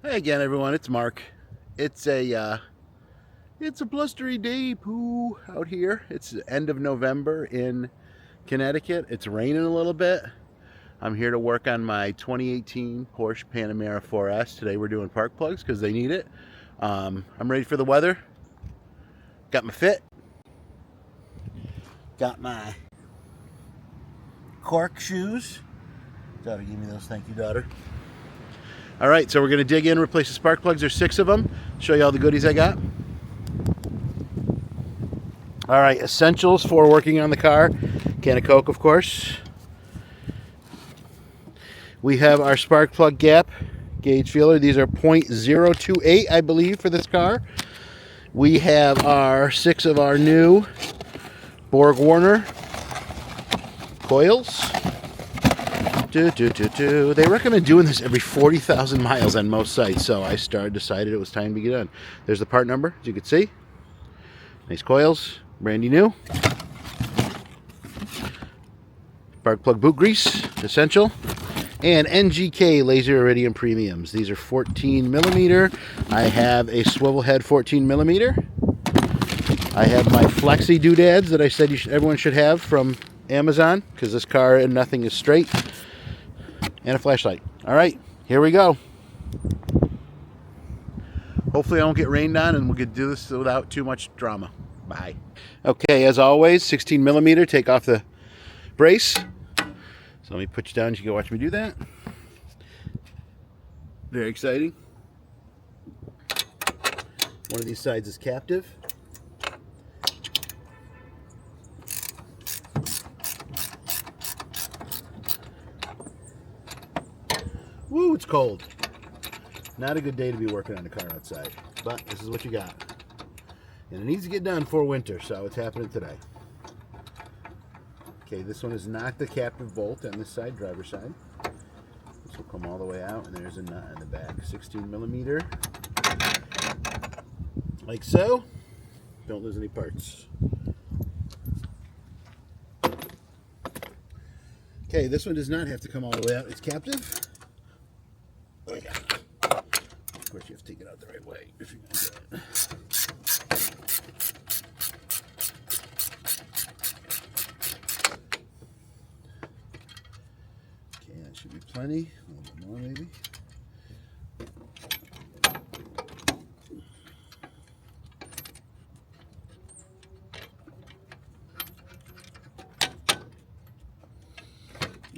Hey again, everyone. It's Mark. It's a blustery day, poo, out here. It's the end of November in Connecticut. It's raining a little bit. I'm here to work on my 2018 Porsche Panamera 4S. Today we're doing park plugs because they need it. I'm ready for the weather. Got my fit. Got my cork shoes. Daughter gave me those. Thank you, daughter. All right, so we're going to dig in, replace the spark plugs. There's 6 of them. Show you all the goodies I got. All right, essentials for working on the car. Can of Coke, of course. We have our spark plug gap gauge feeler. These are .028, I believe, for this car. We have our 6 of our new Borg Warner coils. They recommend doing this every 40,000 miles on most sites, so I decided it was time to get done. There's the part number, as you can see. Nice coils, brandy new. Spark plug boot grease, essential. And NGK laser iridium premiums. These are 14 millimeter. I have a swivel head 14 millimeter. I have my flexi doodads that I said everyone should have from Amazon, because this car and nothing is straight. And a flashlight. All right, here we go. Hopefully I won't get rained on and we'll get to do this without too much drama. Bye. Okay, as always, 16 millimeter, take off the brace. So let me put you down so you can watch me do that. Very exciting. One of these sides is captive. Woo, it's cold. Not a good day to be working on a car outside, but this is what you got. And it needs to get done for winter, so it's happening today. Okay, this one is not the captive bolt on this side, driver's side. This will come all the way out, and there's a nut in the back. 16 millimeter. Like so. Don't lose any parts. Okay, this one does not have to come all the way out. It's captive. Oh, yeah. Of course, you have to take it out the right way if you're going to do it. Okay, that should be plenty. A little bit more, maybe.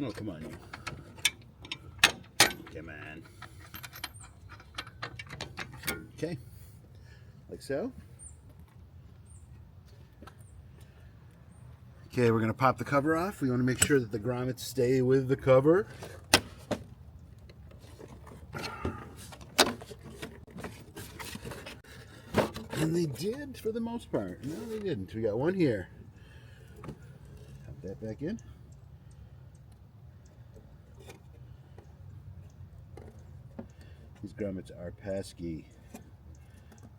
Oh, come on, you. Come on. Okay, like so. Okay, we're going to pop the cover off. We want to make sure that the grommets stay with the cover. And they did for the most part. No, they didn't. We got one here. Pop that back in. These grommets are pesky.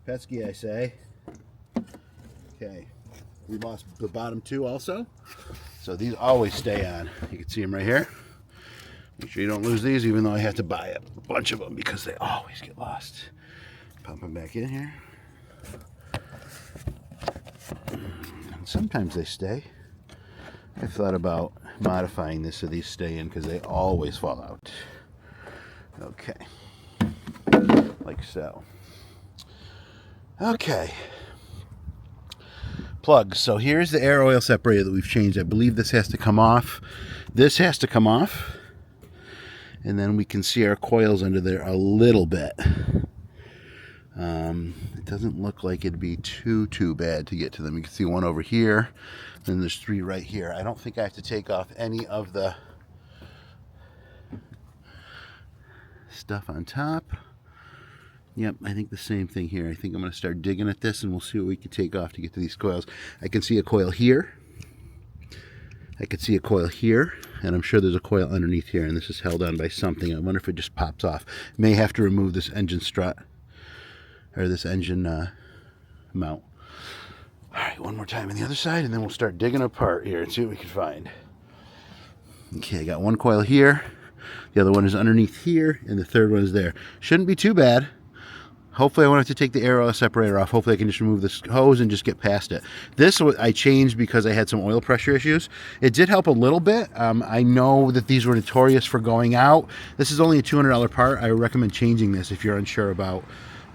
Pesky, I say. Okay. We lost the bottom 2 also. So these always stay on. You can see them right here. Make sure you don't lose these, even though I have to buy a bunch of them because they always get lost. Pop them back in here. And sometimes they stay. I've thought about modifying this so these stay in because they always fall out. Okay. Like so. Okay. Plugs. So here's the air oil separator that we've changed. I believe this has to come off. This has to come off. And then we can see our coils under there a little bit. It doesn't look like it'd be too bad to get to them. You can see one over here. Then there's 3 right here. I don't think I have to take off any of the stuff on top. Yep, I think the same thing here. I think I'm going to start digging at this and we'll see what we can take off to get to these coils. I can see a coil here. I can see a coil here. And I'm sure there's a coil underneath here. And this is held on by something. I wonder if it just pops off. May have to remove this engine strut. Or this engine mount. Alright, one more time on the other side. And then we'll start digging apart here and see what we can find. Okay, I got one coil here. The other one is underneath here, and the third one is there. Shouldn't be too bad. Hopefully I won't have to take the air oil separator off. Hopefully I can just remove this hose and just get past it. This I changed because I had some oil pressure issues. It did help a little bit. I know that these were notorious for going out. This is only a $200 part. I recommend changing this if you're unsure about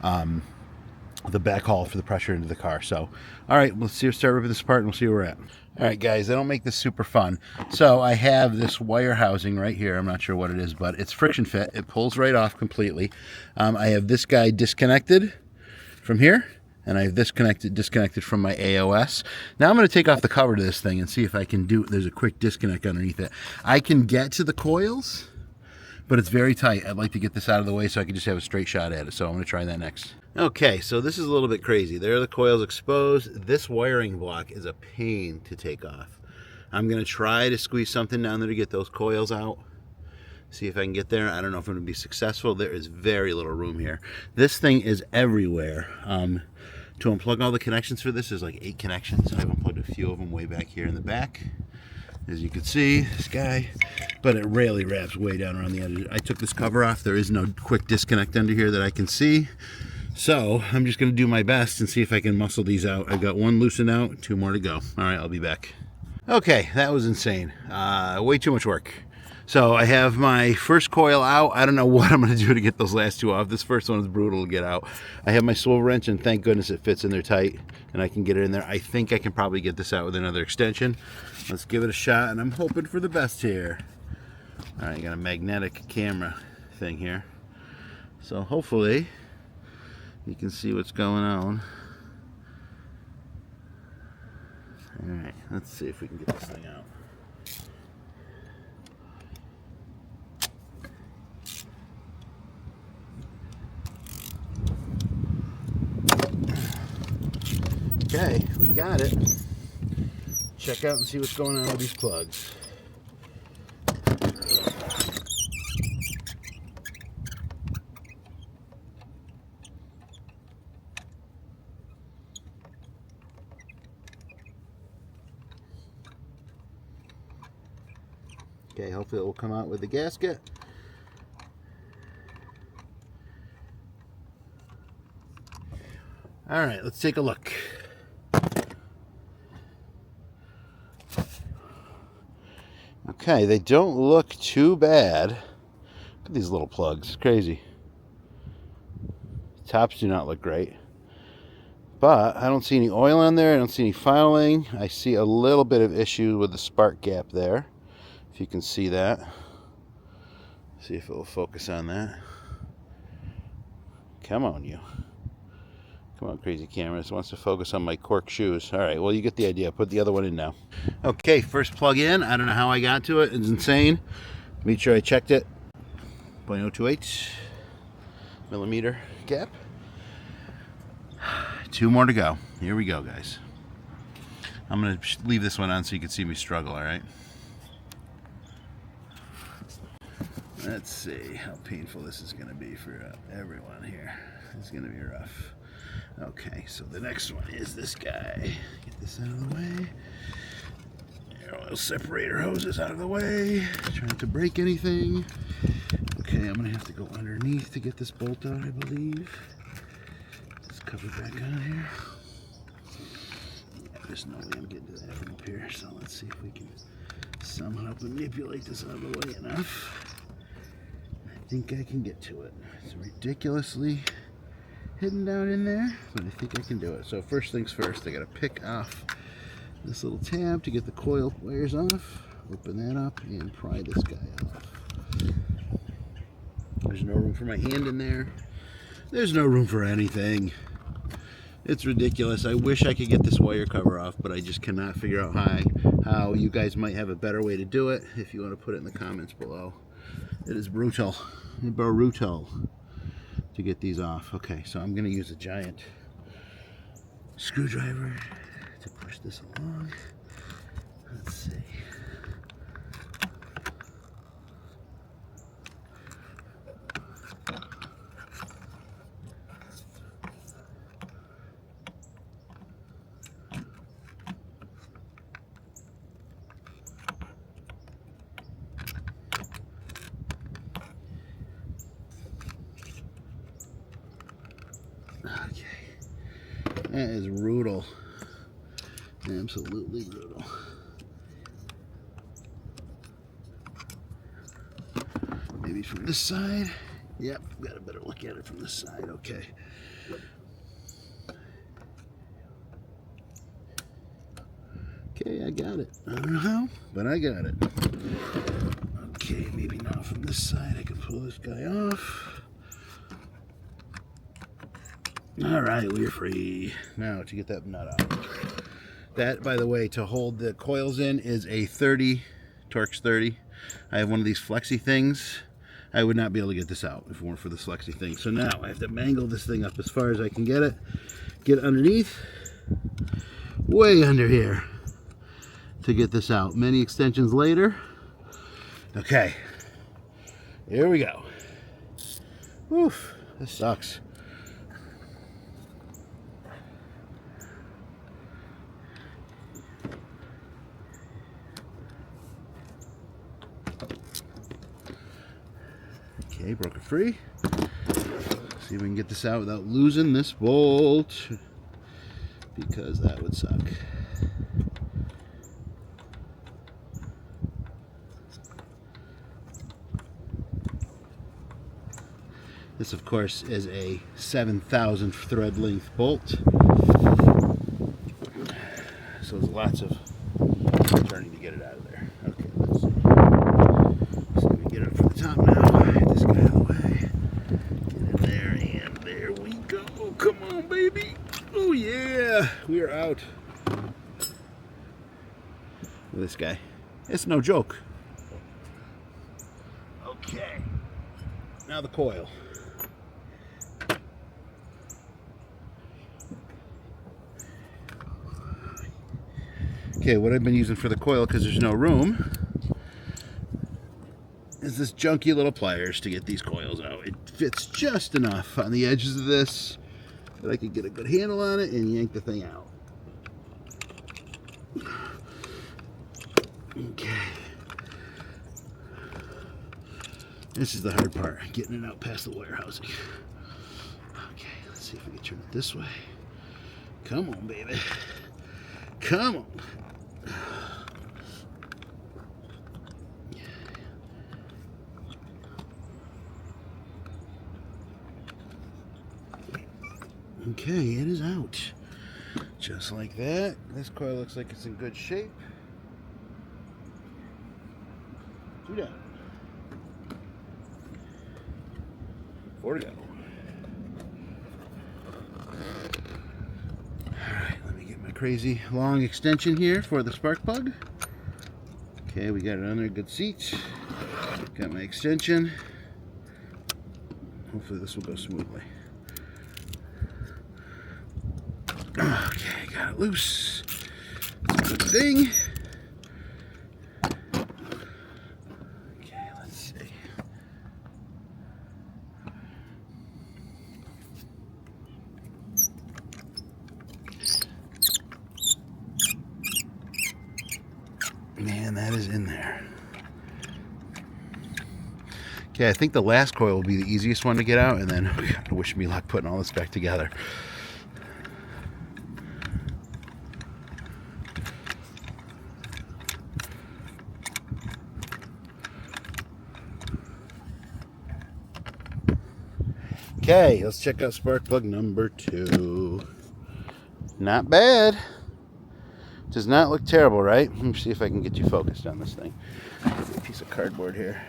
the backhaul for the pressure into the car. So, all right, let's start ripping this apart and we'll see where we're at. All right, guys, I don't make this super fun. So I have this wire housing right here. I'm not sure what it is, but it's friction fit. It pulls right off completely. I have this guy disconnected from here, and I have this disconnected from my AOS. Now I'm going to take off the cover to this thing and see if I can do, there's a quick disconnect underneath it. I can get to the coils, but it's very tight. I'd like to get this out of the way so I can just have a straight shot at it. So I'm going to try that next. Okay, so this is a little bit crazy. There are the coils exposed. This wiring block is a pain to take off. I'm going to try to squeeze something down there to get those coils out. See if I can get there. I don't know if I'm going to be successful. There is very little room here. This thing is everywhere. To unplug all the connections for this, there's like 8 connections. I've unplugged a few of them way back here in the back. As you can see, this guy, but it rarely wraps way down around the edge. I took this cover off. There is no quick disconnect under here that I can see. So I'm just going to do my best and see if I can muscle these out. I've got 1 loosened out, 2 more to go. All right, I'll be back. Okay, that was insane. Way too much work. So I have my first coil out. I don't know what I'm going to do to get those last 2 off. This first one is brutal to get out. I have my swivel wrench, and thank goodness it fits in there tight, and I can get it in there. I think I can probably get this out with another extension. Let's give it a shot, and I'm hoping for the best here. All right, got a magnetic camera thing here. So hopefully you can see what's going on. All right, let's see if we can get this thing out. Okay, we got it. Check out and see what's going on with these plugs. Okay, hopefully it will come out with the gasket. All right, let's take a look. Okay, they don't look too bad. Look at these little plugs, it's crazy. Tops do not look great. But I don't see any oil on there, I don't see any fouling. I see a little bit of issue with the spark gap there. If you can see that. See if it will focus on that. Come on, you. Come on, crazy camera. This wants to focus on my cork shoes. All right, well, you get the idea. Put the other one in now. Okay, first plug in. I don't know how I got to it. It's insane. Make sure I checked it. 0.028 millimeter gap. 2 more to go. Here we go, guys. I'm going to leave this one on so you can see me struggle, all right? Let's see how painful this is going to be for everyone here. It's going to be rough. Okay, so the next one is this guy. Get this out of the way. Air oil separator hoses out of the way. Try not to break anything. Okay, I'm going to have to go underneath to get this bolt out, I believe. Just cover back on here. Yeah, there's no way I'm getting to that from up here, so let's see if we can somehow manipulate this out of the way enough. I think I can get to it. It's ridiculously hidden down in there, but I think I can do it. So first things first, I gotta pick off this little tab to get the coil wires off, open that up, and pry this guy off. There's no room for my hand in there. There's no room for anything. It's ridiculous. I wish I could get this wire cover off, but I just cannot figure out how. You guys might have a better way to do it. If you want to put it in the comments below. It is brutal. Brutal to get these off. Okay, so I'm going to use a giant screwdriver to push this along. Let's see. That is brutal. Absolutely brutal. Maybe from this side. Yep, got a better look at it from this side. Okay. Okay, I got it. I don't know how, but I got it. Okay, maybe not from this side. I can pull this guy off. All right, we're free. Now to get that nut out. That, by the way, to hold the coils in is a 30, Torx 30. I have one of these flexi things. I would not be able to get this out if it weren't for this flexi thing. So now I have to mangle this thing up as far as I can get it. Get it underneath, way under here, to get this out. Many extensions later. Okay, here we go. Oof, this sucks. Okay, broke it free. See if we can get this out without losing this bolt, because that would suck. This, of course, is a 7,000 thread length bolt. So there's lots of turning to get it out of there. Okay, let's see. See if we can get it up from the top now. Get this guy out of the way. Get in there, and there we go. Come on, baby. Oh, yeah. We are out. Look at this guy. It's no joke. Okay. Now the coil. Okay, what I've been using for the coil, because there's no room, is this junky little pliers to get these coils out. It fits just enough on the edges of this that I could get a good handle on it and yank the thing out. Okay. This is the hard part, getting it out past the wire housing. Okay, let's see if we can turn it this way. Come on, baby. Come on. Okay, it is out. Just like that. This coil looks like it's in good shape. Two down. Four to go. Alright, let me get my crazy long extension here for the spark plug. Okay, we got it on there, good seat. Got my extension. Hopefully this will go smoothly. Okay, got it loose. Good thing. Okay, let's see. Man, that is in there. Okay, I think the last coil will be the easiest one to get out, and then wish me luck putting all this back together. Okay, let's check out spark plug number 2. Not bad. Does not look terrible, right? Let me see if I can get you focused on this thing. A piece of cardboard here.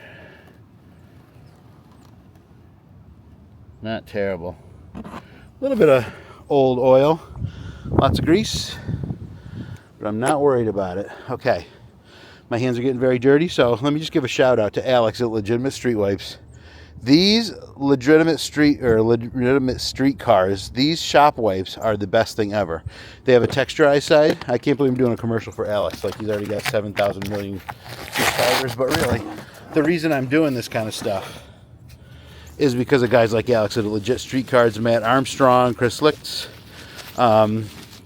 Not terrible. A little bit of old oil. Lots of grease. But I'm not worried about it. Okay. My hands are getting very dirty, so let me just give a shout out to Alex at Legitimate Street Wipes. These legitimate street cars, these shop wipes are the best thing ever. They have a texturized side. I can't believe I'm doing a commercial for Alex. Like, he's already got 7,000 million subscribers. But really, the reason I'm doing this kind of stuff is because of guys like Alex at Legit Street Cars, Matt Armstrong, Chris Licks,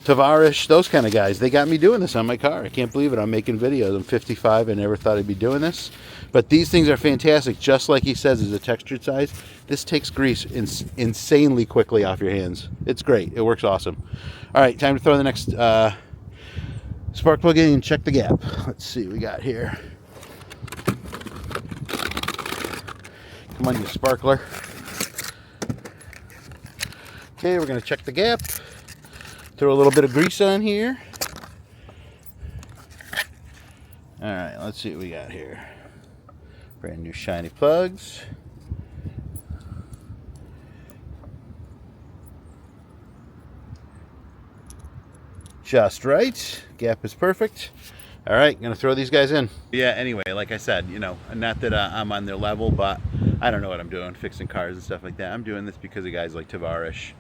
Tavares, those kind of guys. They got me doing this on my car. I can't believe it. I'm making videos. I'm 55. I never thought I'd be doing this. But these things are fantastic. Just like he says, is a textured size. This takes grease insanely quickly off your hands. It's great. It works awesome. All right, time to throw the next spark plug in and check the gap. Let's see what we got here. Come on, you sparkler. Okay, we're going to check the gap. Throw a little bit of grease on here. All right, let's see what we got here. Brand new shiny plugs. Just right. Gap is perfect. All right, gonna throw these guys in. Yeah, anyway, like I said, you know, not that I'm on their level, but I don't know what I'm doing, fixing cars and stuff like that. I'm doing this because of guys like Tavares,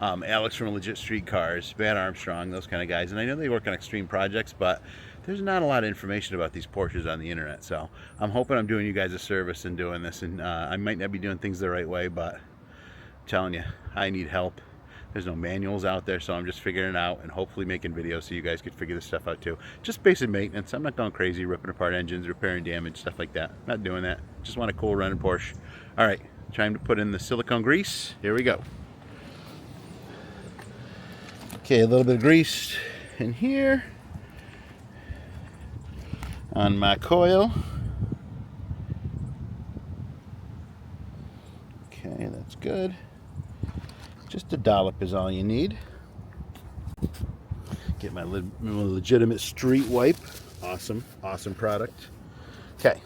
Alex from Legit Street Cars, Van Armstrong, those kind of guys. And I know they work on extreme projects, but there's not a lot of information about these Porsches on the internet. So I'm hoping I'm doing you guys a service in doing this. And I might not be doing things the right way, but I'm telling you, I need help. There's no manuals out there, so I'm just figuring it out and hopefully making videos so you guys could figure this stuff out too. Just basic maintenance. I'm not going crazy ripping apart engines, repairing damage, stuff like that. Not doing that. Just want a cool running Porsche. All right, time to put in the silicone grease. Here we go. Okay, a little bit of grease in here on my coil. Okay, that's good. Just a dollop is all you need. Get my legitimate street wipe. Awesome, awesome product. Okay,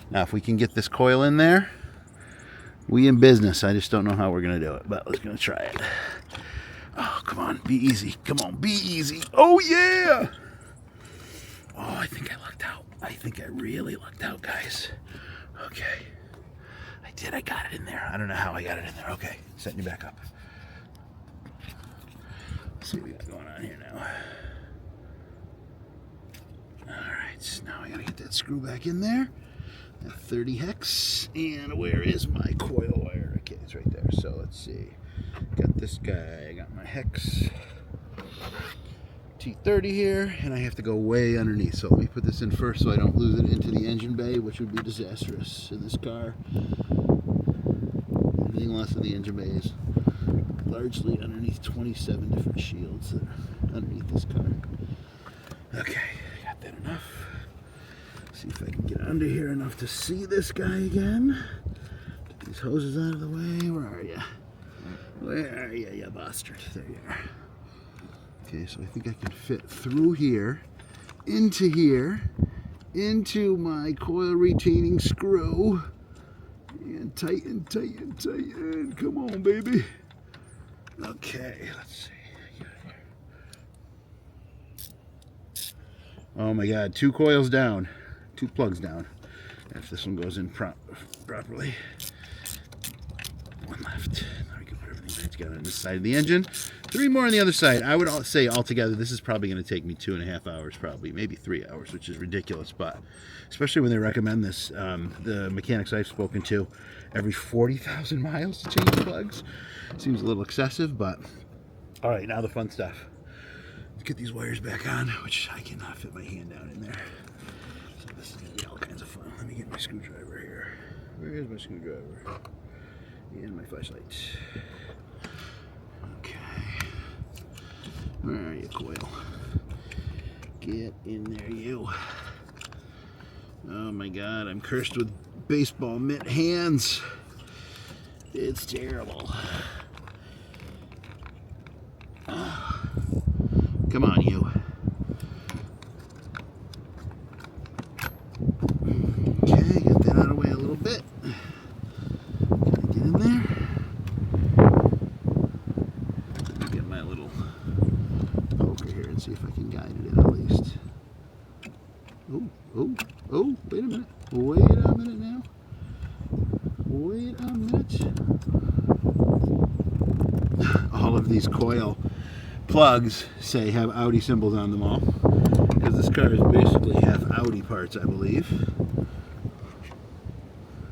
now if we can get this coil in there, we in business. I just don't know how we're gonna do it, but let's gonna try it. Oh, come on, be easy. Come on, be easy. Oh yeah! Oh, I think I lucked out. I think I really lucked out, guys. Okay. I got it in there. I don't know how I got it in there. Okay, setting you back up. Let's see what we got going on here now. Alright, now I gotta get that screw back in there. That 30 hex. And where is my coil wire? Okay, it's right there. So let's see. Got this guy. I got my hex T30 here, and I have to go way underneath. So let me put this in first so I don't lose it into the engine bay, which would be disastrous in this car. Anything less of the engine bay is largely underneath 27 different shields that are underneath this car. Okay, got that enough. See if I can get under here enough to see this guy again. Get these hoses out of the way. Where are you? Where are you, you bastard? There you are. Okay, so I think I can fit through here, into my coil retaining screw, and tighten, tighten, tighten. Come on, baby. Okay, let's see. Oh my God, 2 coils down, 2 plugs down. If this one goes in properly. 1 left. Now we can put everything back together on this side of the engine. 3 more on the other side. I would say altogether this is probably going to take me 2.5 hours, probably maybe 3 hours, which is ridiculous. But especially when they recommend this, the mechanics I've spoken to, every 40,000 miles to change plugs. Seems a little excessive, but all right, now the fun stuff. Let's get these wires back on, which I cannot fit my hand down in there. So this is going to be all kinds of fun. Let me get my screwdriver here. Where is my screwdriver? And my flashlight. Okay. Where are you, coil? Get in there, you. Oh my God, I'm cursed with baseball mitt hands. It's terrible. Oh. Come on, you. Okay, get that out of the way a little bit. Get in there. Let me get my little poker here and see if I can guide it in at least. Oh, wait a minute. Wait a minute now. Wait a minute. All of these coil plugs say have Audi symbols on them all, because this car is basically half Audi parts, I believe.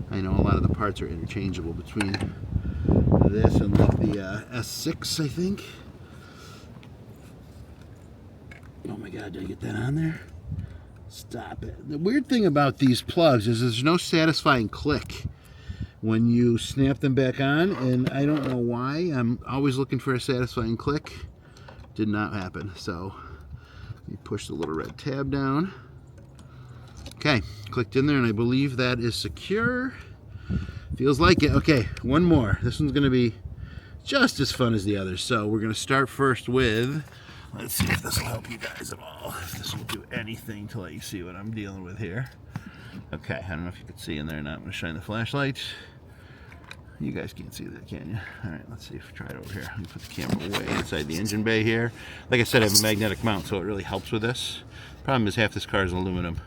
I know a lot of the parts are interchangeable between this and like the S6, I think. Oh my God, did I get that on there? Stop it. The weird thing about these plugs is there's no satisfying click when you snap them back on, and I don't know why. I'm always looking for a satisfying click. Did not happen. So let me push the little red tab down. Okay, clicked in there, and I believe that is secure. Feels like it. Okay, one more. This one's going to be just as fun as the others. So we're going to start first with, let's see if this will help you guys at all. If this will do anything to let you see what I'm dealing with here. Okay, I don't know if you can see in there or not. I'm going to shine the flashlight. You guys can't see that, can you? All right, let's see if we try it over here. Let me put the camera way inside the engine bay here. Like I said, I have a magnetic mount, so it really helps with this. Problem is half this car is aluminum.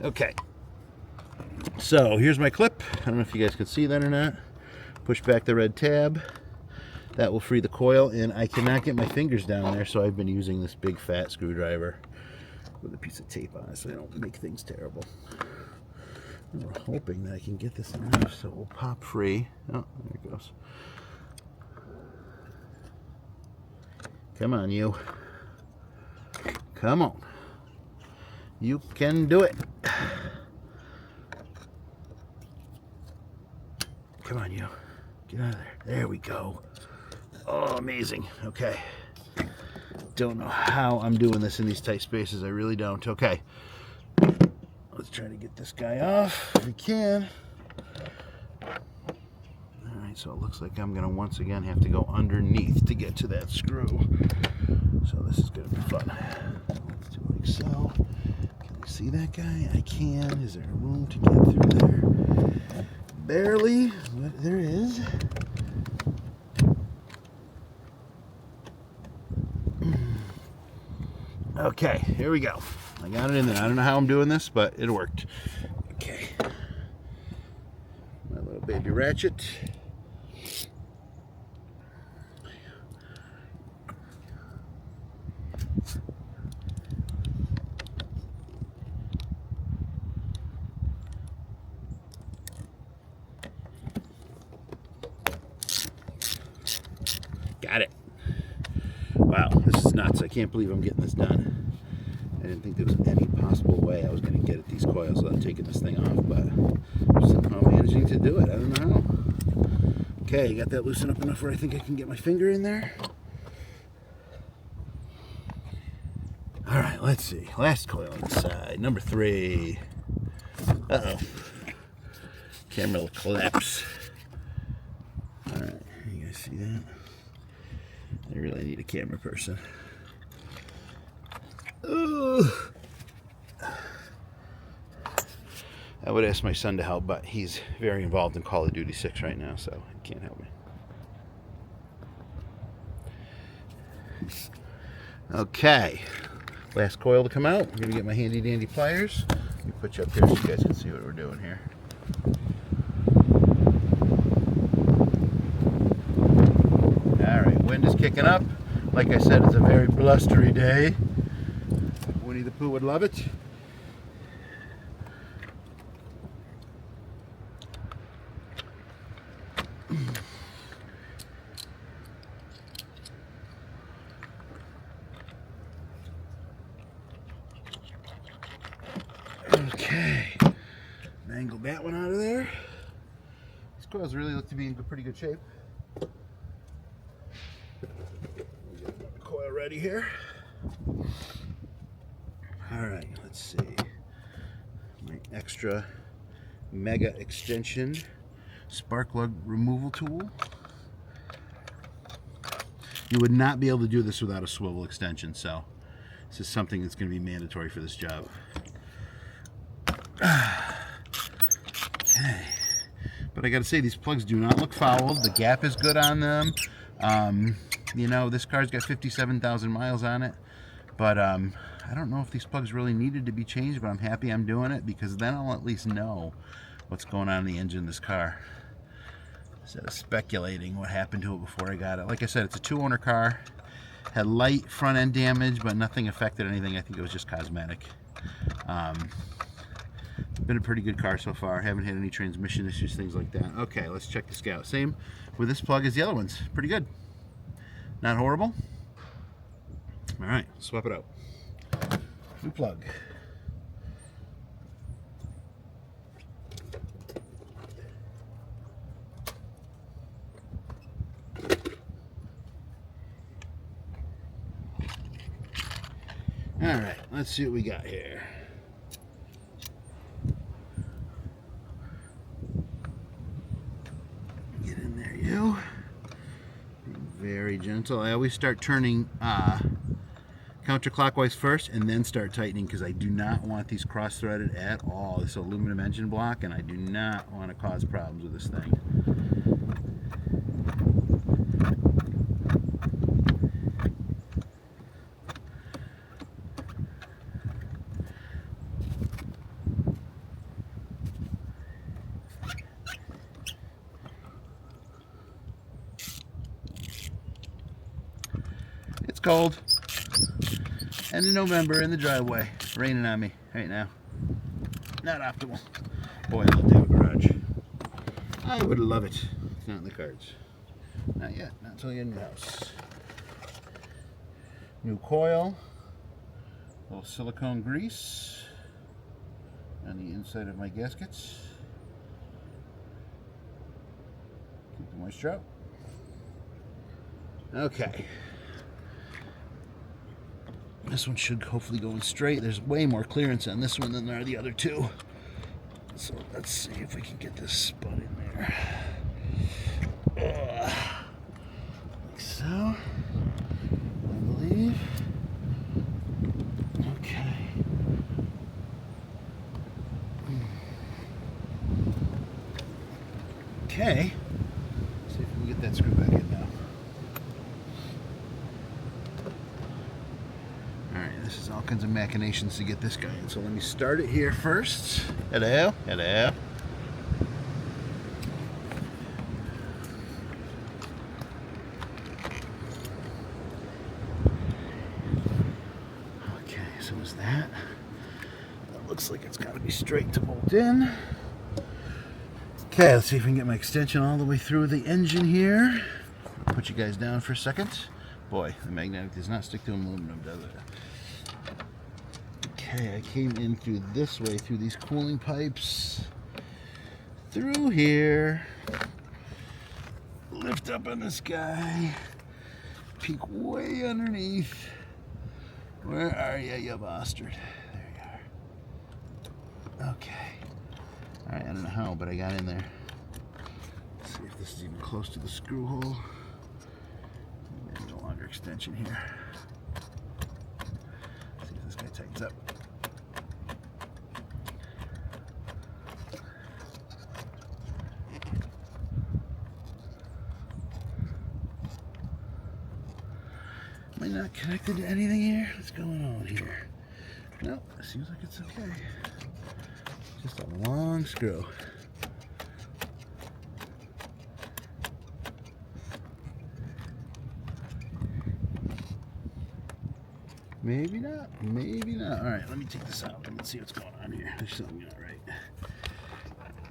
Okay, so here's my clip. I don't know if you guys can see that or not. Push back the red tab. That will free the coil, and I cannot get my fingers down there, so I've been using this big fat screwdriver with a piece of tape on it so I don't make things terrible. And we're hoping that I can get this enough so it will pop free. Oh, there it goes. Come on, you. Come on. You can do it. Come on, you. Get out of there. There we go. Oh, amazing. Okay. Don't know how I'm doing this in these tight spaces. I really don't. Okay. Let's try to get this guy off if we can. All right, so it looks like I'm going to once again have to go underneath to get to that screw. So this is going to be fun. Let's do it like so. Can you see that guy? I can. Is there room to get through there? Barely, but there is. Okay, here we go. I got it in there. I don't know how I'm doing this, but it worked. Okay. My little baby ratchet. Got it. Wow, this is nuts. I can't believe I'm getting this done. I didn't think there was any possible way I was going to get at these coils without taking this thing off, but I'm somehow managing to do it. I don't know how. Okay, got that loosened up enough where I think I can get my finger in there. All right, let's see. Last coil on the side, number 3. Uh-oh. Camera will collapse. All right, you guys see that? I really need a camera person. Ooh. I would ask my son to help, but he's very involved in Call of Duty 6 right now, so he can't help me. Okay, last coil to come out. I'm going to get my handy dandy pliers. Let me put you up here so you guys can see what we're doing here. Alright, wind is kicking up. Like I said, it's a very blustery day. Winnie the Pooh would love it. Okay, angle that one out of there. These coils really look to be in pretty good shape. Get the coil ready here. All right, let's see. My extra mega extension spark plug removal tool. You would not be able to do this without a swivel extension, so this is something that's going to be mandatory for this job. Okay, but I got to say, these plugs do not look fouled. The gap is good on them. You know, this car's got 57,000 miles on it, but I don't know if these plugs really needed to be changed, but I'm happy I'm doing it because then I'll at least know what's going on in the engine of this car instead of speculating what happened to it before I got it. Like I said, it's a 2-owner car. Had light front end damage, but nothing affected anything. I think it was just cosmetic. Been a pretty good car so far. Haven't had any transmission issues, things like that. Okay, let's check this guy out. Same with this plug as the other ones. Pretty good. Not horrible. All right, swap it out. the plug. All right, let's see what we got here. Get in there, you. Be very gentle. I always start turning counterclockwise first and then start tightening because I do not want these cross-threaded at all. This aluminum engine block, and I do not want to cause problems with this thing. It's cold. End of November in the driveway. Raining on me right now. Not optimal. Boy, I love to have a garage. I would love it. It's not in the cards. Not yet. Not until you get in the house. New coil. A little silicone grease on the inside of my gaskets. Keep the moisture out. Okay. This one should hopefully go in straight. There's way more clearance on this one than there are the other two. So let's see if we can get this spun in there. Like so. I believe. Okay. Okay. Let's see if we can get that screw back in now. This is all kinds of machinations to get this guy in. So let me start it here first. Hello, hello. Okay, so is that? That looks like it's got to be straight to bolt in. Okay, let's see if we can get my extension all the way through the engine here. Put you guys down for a second. Boy, the magnetic does not stick to aluminum, does it? Okay, I came in through this way, through these cooling pipes, through here, lift up on this guy, peek way underneath. Where are you bastard? There you are. Okay. Alright, I don't know how, but I got in there. Let's see if this is even close to the screw hole. Maybe a longer extension here. Let's see if this guy tightens up. Am I not connected to anything here? What's going on here? Nope, it seems like it's okay. Just a long screw. Maybe not, maybe not. All right, let me take this out and let's see what's going on here. There's something not right.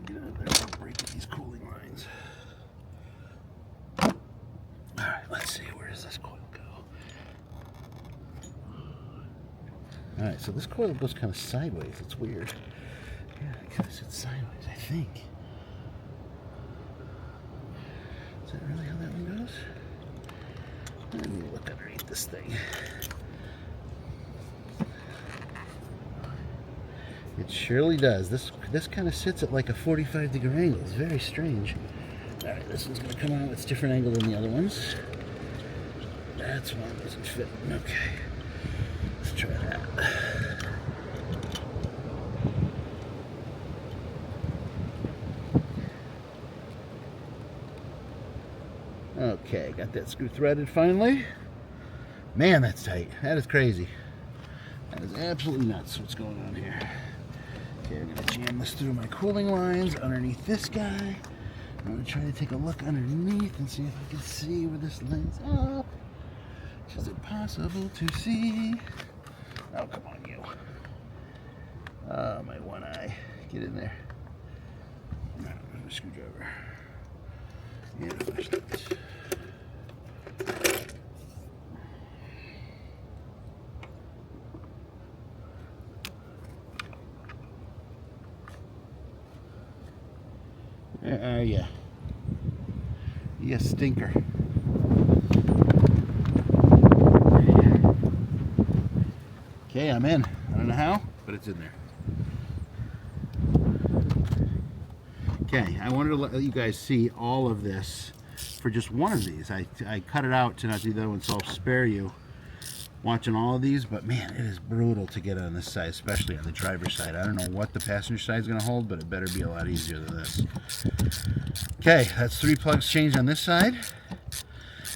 Get out of there, I'm breaking these cooling lines. All right, let's see, where does this coil go? All right, so this coil goes kind of sideways. It's weird. Yeah, it kind of sits sideways, I think. Is that really how that one goes? Let me look underneath this thing. It surely does. This kind of sits at like a 45-degree angle. It's very strange. All right, this one's going to come out. It's a different angle than the other ones. That's one that doesn't fit. Okay, let's try that. Okay, got that screw threaded finally. Man, that's tight. That is crazy. That is absolutely nuts what's going on here. Okay, I'm going to jam this through my cooling lines underneath this guy. I'm going to try to take a look underneath and see if I can see where this lines up. Is it possible to see? Oh, come on, you. Oh, my one eye. Get in there. No, a screwdriver. And a flashlight. Where are you? You stinker. Okay, I'm in. I don't know how, but it's in there. Okay, I wanted to let you guys see all of this for just one of these. I cut it out to not do the other one, so I'll spare you watching all of these, but man, it is brutal to get on this side, especially on the driver's side. I don't know what the passenger side is going to hold, but it better be a lot easier than this. Okay, that's 3 plugs changed on this side.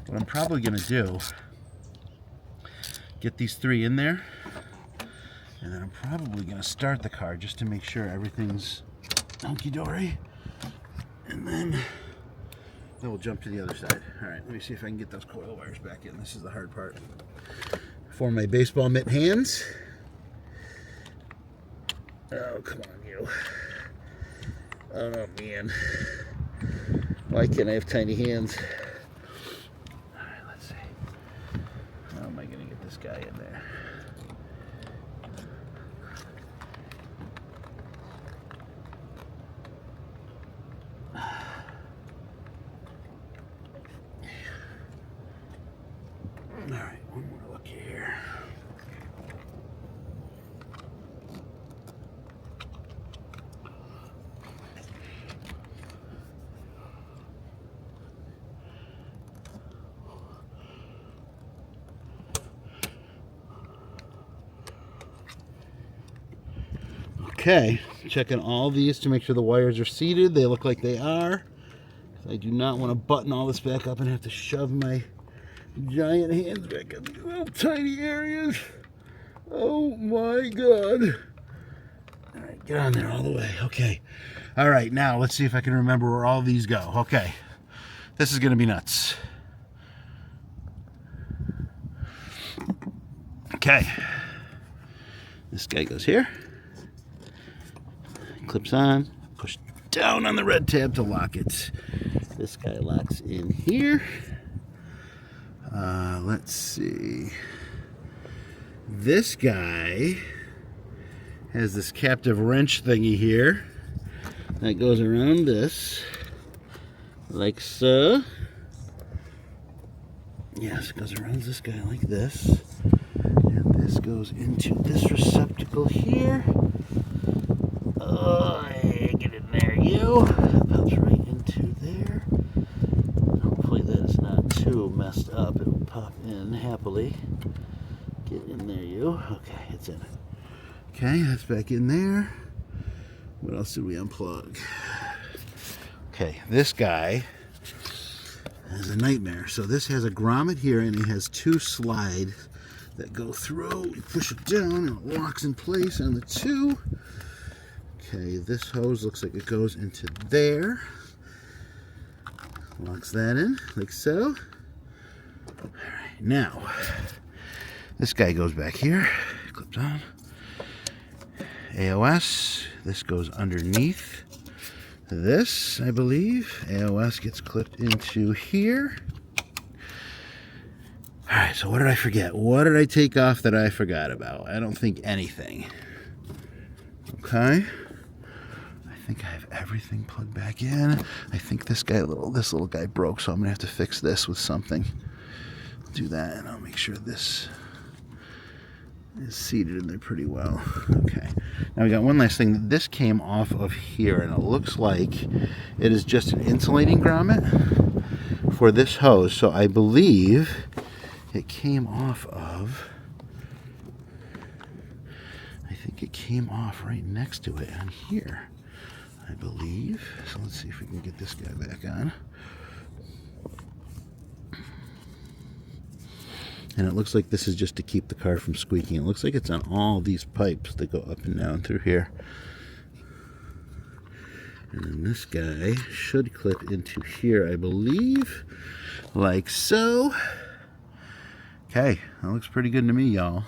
What I'm probably going to do, get these 3 in there, and then I'm probably going to start the car just to make sure everything's hunky-dory, and then we'll jump to the other side. All right, let me see if I can get those coil wires back in. This is the hard part. For my baseball mitt hands. Oh, come on, you. Oh, man. Why can't I have tiny hands? All right, let's see. How am I going to get this guy in there? All right, one more look here. Okay, checking all these to make sure the wires are seated. They look like they are. I do not want to button all this back up and have to shove my giant hands back in these little tiny areas. Oh my God. All right, get on there all the way. Okay. All right, now let's see if I can remember where all these go. Okay. This is going to be nuts. Okay. This guy goes here. Clips on. Push down on the red tab to lock it. This guy locks in here. Let's see. This guy has this captive wrench thingy here that goes around this, like so. Yes, it goes around this guy like this. And this goes into this receptacle here. Oh, get in there, you. Pops right into there. Hopefully that is not too messed up. It will pop in happily. Get in there, you. Okay, it's in. Okay, that's back in there. What else did we unplug? Okay, this guy is a nightmare. So this has a grommet here, and it has 2 slides that go through. You push it down, and it locks in place on the 2. Okay, this hose looks like it goes into there. Locks that in, like so. All right, now, this guy goes back here, clips on. AOS, this goes underneath this, I believe. AOS gets clipped into here. All right, so what did I forget? What did I take off that I forgot about? I don't think anything. Okay. I think I have everything plugged back in. I think this little guy broke, so I'm gonna have to fix this with something. I'll do that, and I'll make sure this is seated in there pretty well. Okay. Now we got one last thing. This came off of here, and it looks like it is just an insulating grommet for this hose. So I believe it came off of. I think it came off right next to it on here, I believe. So let's see if we can get this guy back on. And it looks like this is just to keep the car from squeaking. It looks like it's on all these pipes that go up and down through here. And then this guy should clip into here, I believe, like so. Okay, that looks pretty good to me, y'all.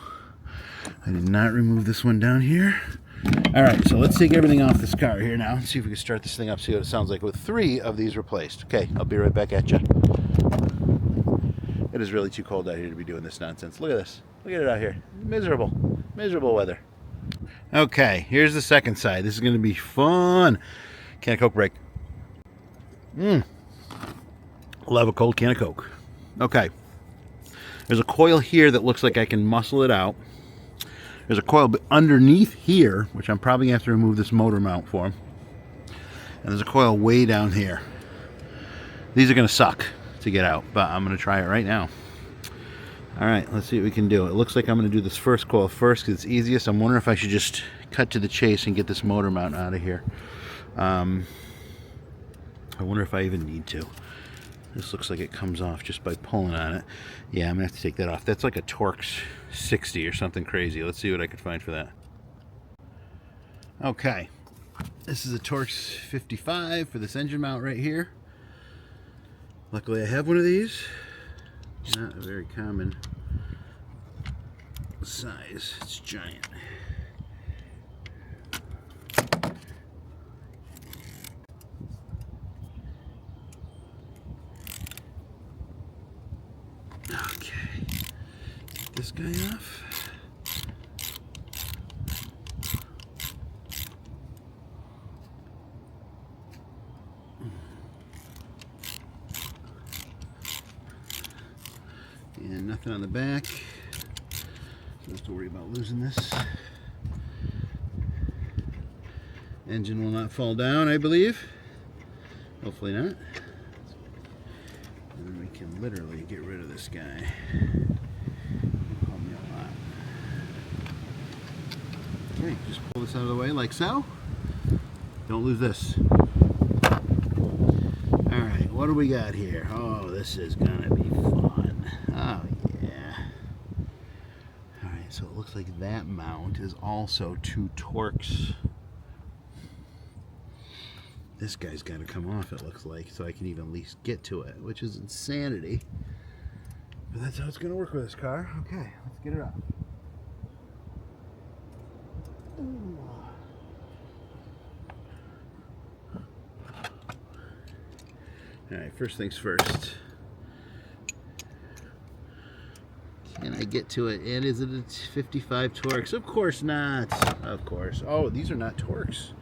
I did not remove this one down here. All right, so let's take everything off this car here now and see if we can start this thing up, see what it sounds like with 3 of these replaced. Okay, I'll be right back at you. It is really too cold out here to be doing this nonsense. Look at this. Look at it out here. Miserable. Miserable weather. Okay, here's the second side. This is going to be fun. Can I Coke break? Love a cold can of Coke. Okay. There's a coil here that looks like I can muscle it out. There's a coil underneath here, which I'm probably going to have to remove this motor mount for. And there's a coil way down here. These are going to suck to get out, but I'm going to try it right now. All right, let's see what we can do. It looks like I'm going to do this first coil first because it's easiest. I'm wondering if I should just cut to the chase and get this motor mount out of here. I wonder if I even need to. This looks like it comes off just by pulling on it. Yeah, I'm going to have to take that off. That's like a Torx 60 or something crazy. Let's see what I can find for that. Okay. This is a Torx 55 for this engine mount right here. Luckily I have one of these. Not a very common size. It's giant. Okay. Get this guy off. And nothing on the back. Don't have to worry about losing this. Engine will not fall down, I believe. Hopefully not. And then we can literally get rid of this guy. It'll help me a lot. Okay, just pull this out of the way like so. Don't lose this. Alright, what do we got here? Oh, this is gonna be fun. Oh, yeah. Alright, so it looks like that mount is also 2 Torx. This guy's got to come off, it looks like, so I can even at least get to it, which is insanity. But that's how it's going to work with this car. Okay, let's get it off. Alright, first things first. Can I get to it? And is it a 55 Torx? Of course not. Of course. Oh, these are not Torx.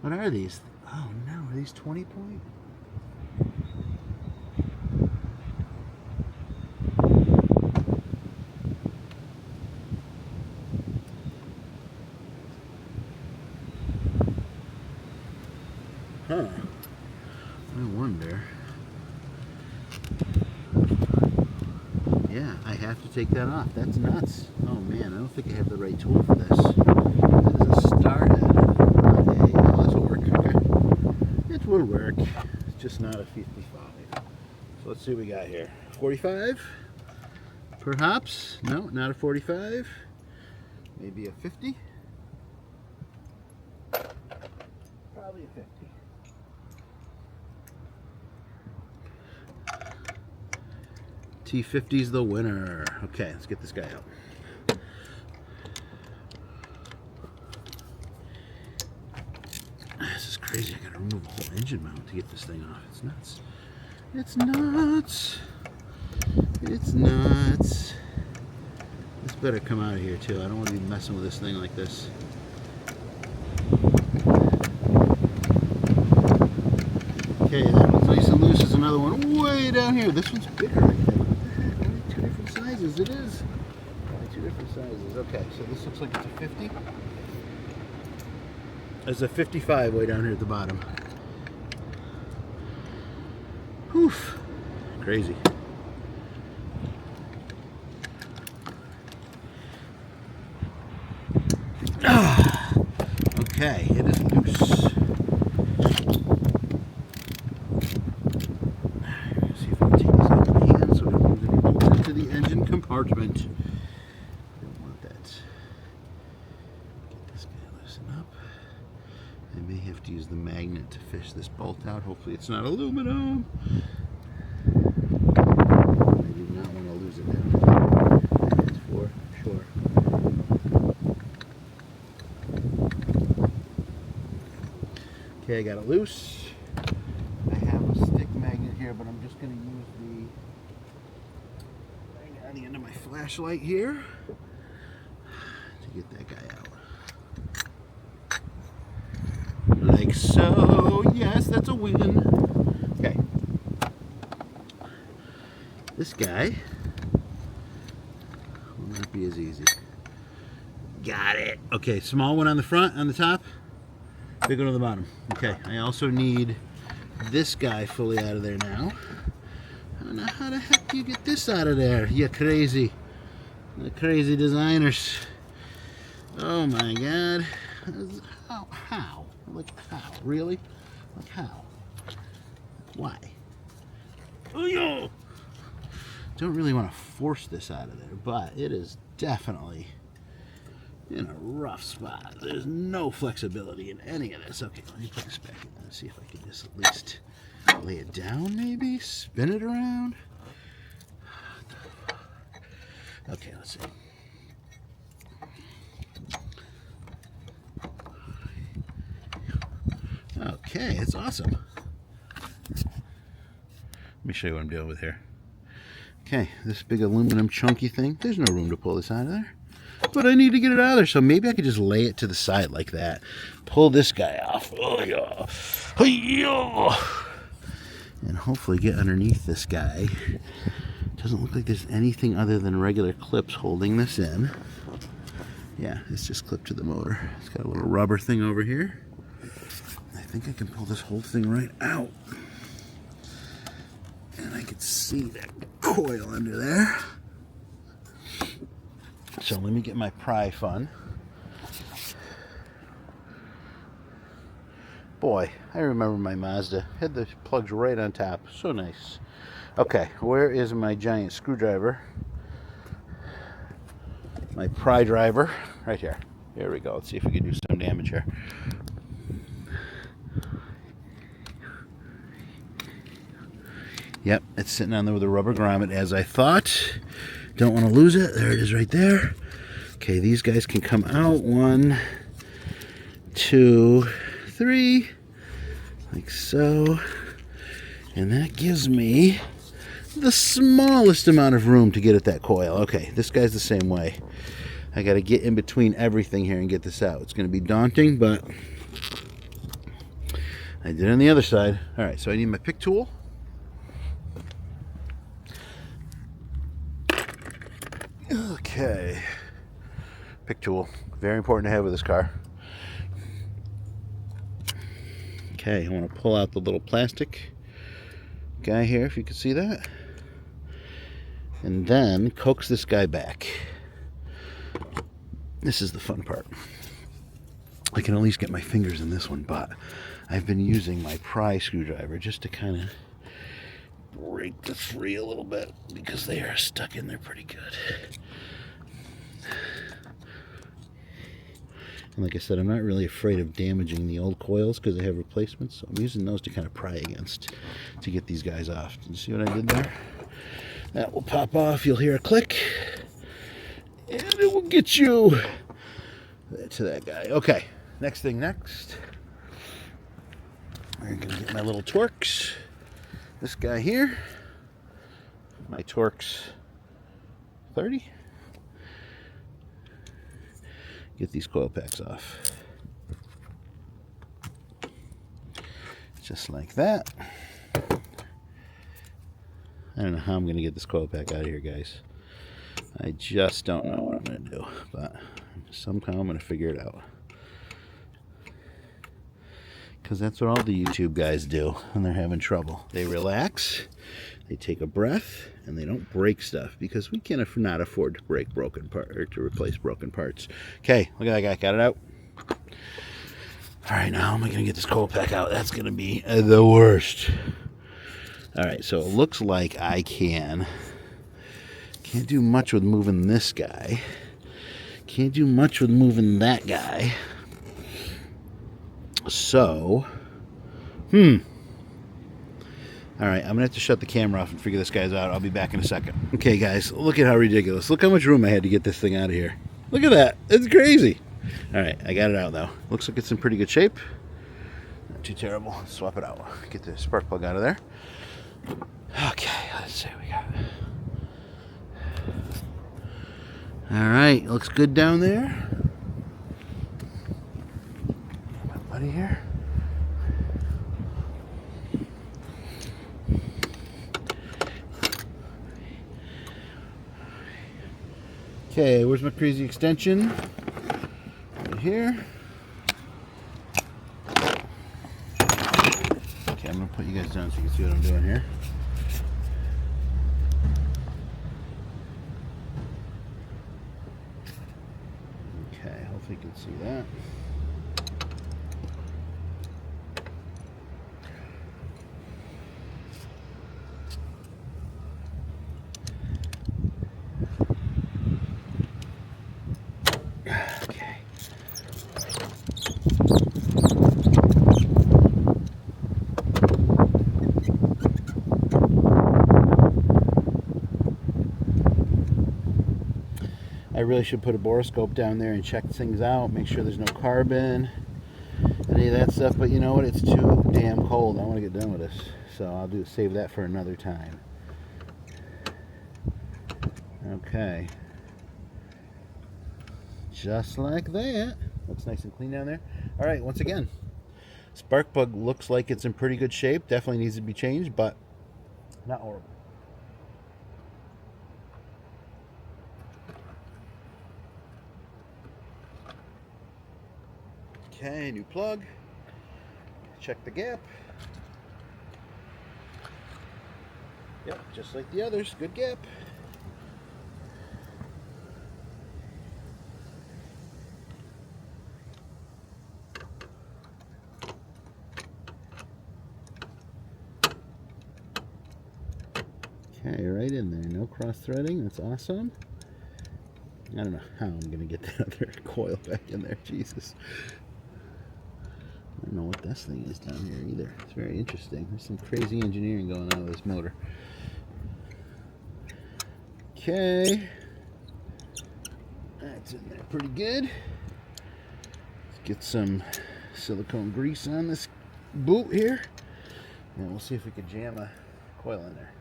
What are these? Oh no, are these 20 point? Huh. I wonder. Yeah, I have to take that off. That's nuts. Oh man, I don't think I have the right tool for this. That is a star head. Okay, oh, this will work. Okay. It will work. It's just not a 55. So let's see what we got here. 45? Perhaps? No, not a 45. Maybe a 50? Probably a 50. T50's the winner. Okay, let's get this guy out. This is crazy. I gotta remove the whole engine mount to get this thing off. It's nuts. It's nuts. It's nuts. This better come out of here too. I don't want to be messing with this thing like this. Okay, that one's nice and loose. There's another one way down here. This one's bigger, I think. Only 2 different sizes. It is. Only 2 different sizes. Okay, so this looks like it's a 50. There's a 55 way down here at the bottom. Whew. Crazy. Okay, it is loose. Let's see if I can take this out of my hand so it doesn't bolt into the engine compartment. Don't want that. Get this guy loosened up. I may have to use the magnet to fish this bolt out. Hopefully it's not aluminum. I do not want to lose it now. That's for sure. Okay, I got it loose. I have a stick magnet here, but I'm just going to use the magnet on the end of my flashlight here to get that guy out. Like so. Yes, that's a win. Okay. this guy will not be as easy. Got it. Okay, small one on the front, on the top, big one on the bottom. Okay, I also need this guy fully out of there now. I don't know how the heck you get this out of there, you crazy. The crazy designers. Oh my god. How? Like how? Really? Like how? Why? Oh, don't really want to force this out of there, but it is definitely in a rough spot. There's no flexibility in any of this. Okay, let me put this back in and see if I can just at least lay it down, maybe? Spin it around? Okay, let's see. Okay, it's awesome. Let me show you what I'm dealing with here. Okay, this big aluminum chunky thing, there's no room to pull this out of there. But I need to get it out of there, so maybe I could just lay it to the side like that. Pull this guy off. Oh, yeah. And hopefully get underneath this guy. Doesn't look like there's anything other than regular clips holding this in. Yeah, it's just clipped to the motor. It's got a little rubber thing over here. I think I can pull this whole thing right out. And I can see that coil under there. So let me get my pry fun. Boy, I remember my Mazda. Had the plugs right on top. So nice. Okay, where is my giant screwdriver? My pry driver. Right here. There we go. Let's see if we can do some damage here. Yep, it's sitting on there with a rubber grommet as I thought. Don't want to lose it. There it is right there. Okay, these guys can come out. 1, 2, 3. Like so. And that gives me the smallest amount of room to get at that coil. Okay, this guy's the same way. I got to get in between everything here and get this out. It's going to be daunting, but I did it on the other side. All right, so I need my pick tool. Okay, pick tool, very important to have with this car. Okay, I want to pull out the little plastic guy here, if you can see that, and then coax this guy back. This is the fun part. I can at least get my fingers in this one, but I've been using my pry screwdriver just to kind of break this free a little bit because they are stuck in there pretty good. And like I said, I'm not really afraid of damaging the old coils because they have replacements. So I'm using those to kind of pry against to get these guys off. Did you see what I did there? That will pop off. You'll hear a click. And it will get you to that guy. Okay, next thing next. We're going to get my little Torx. This guy here. My Torx 30. Get these coil packs off. Just like that. I don't know how I'm going to get this coil pack out of here, guys. I just don't know what I'm going to do, but somehow I'm going to figure it out. Because that's what all the YouTube guys do when they're having trouble. They relax, they take a breath, and they don't break stuff because we cannot afford to break broken parts or to replace broken parts. Okay, look at that guy, got it out. All right, now how am I going to get this coil pack out? That's going to be the worst. All right, so it looks like I can't do much with moving this guy. Can't do much with moving that guy. So, all right, I'm going to have to shut the camera off and figure this guy's out. I'll be back in a second. Okay, guys, look at how ridiculous. Look how much room I had to get this thing out of here. Look at that. It's crazy. All right, I got it out, though. Looks like it's in pretty good shape. Not too terrible. Let's swap it out. Get the spark plug out of there. Okay, let's see what we got. All right, looks good down there. My buddy here. Okay, where's my crazy extension? Right here. Okay, I'm gonna put you guys down so you can see what I'm doing here. Okay, hopefully you can see that. Okay. I really should put a borescope down there and check things out, make sure there's no carbon, any of that stuff, but you know what, it's too damn cold. I want to get done with this, so I'll save that for another time. Okay, just like that. Looks nice and clean down there. All right, once again, spark plug looks like it's in pretty good shape. Definitely needs to be changed, but not horrible. Okay, new plug. Check the gap. Yep, just like the others, good gap. Okay, right in there, no cross threading, that's awesome. I don't know how I'm going to get that other coil back in there, Jesus. I don't know what this thing is down here either. It's very interesting. There's some crazy engineering going on with this motor. Okay. That's in there pretty good. Let's get some silicone grease on this boot here. And we'll see if we can jam a coil in there.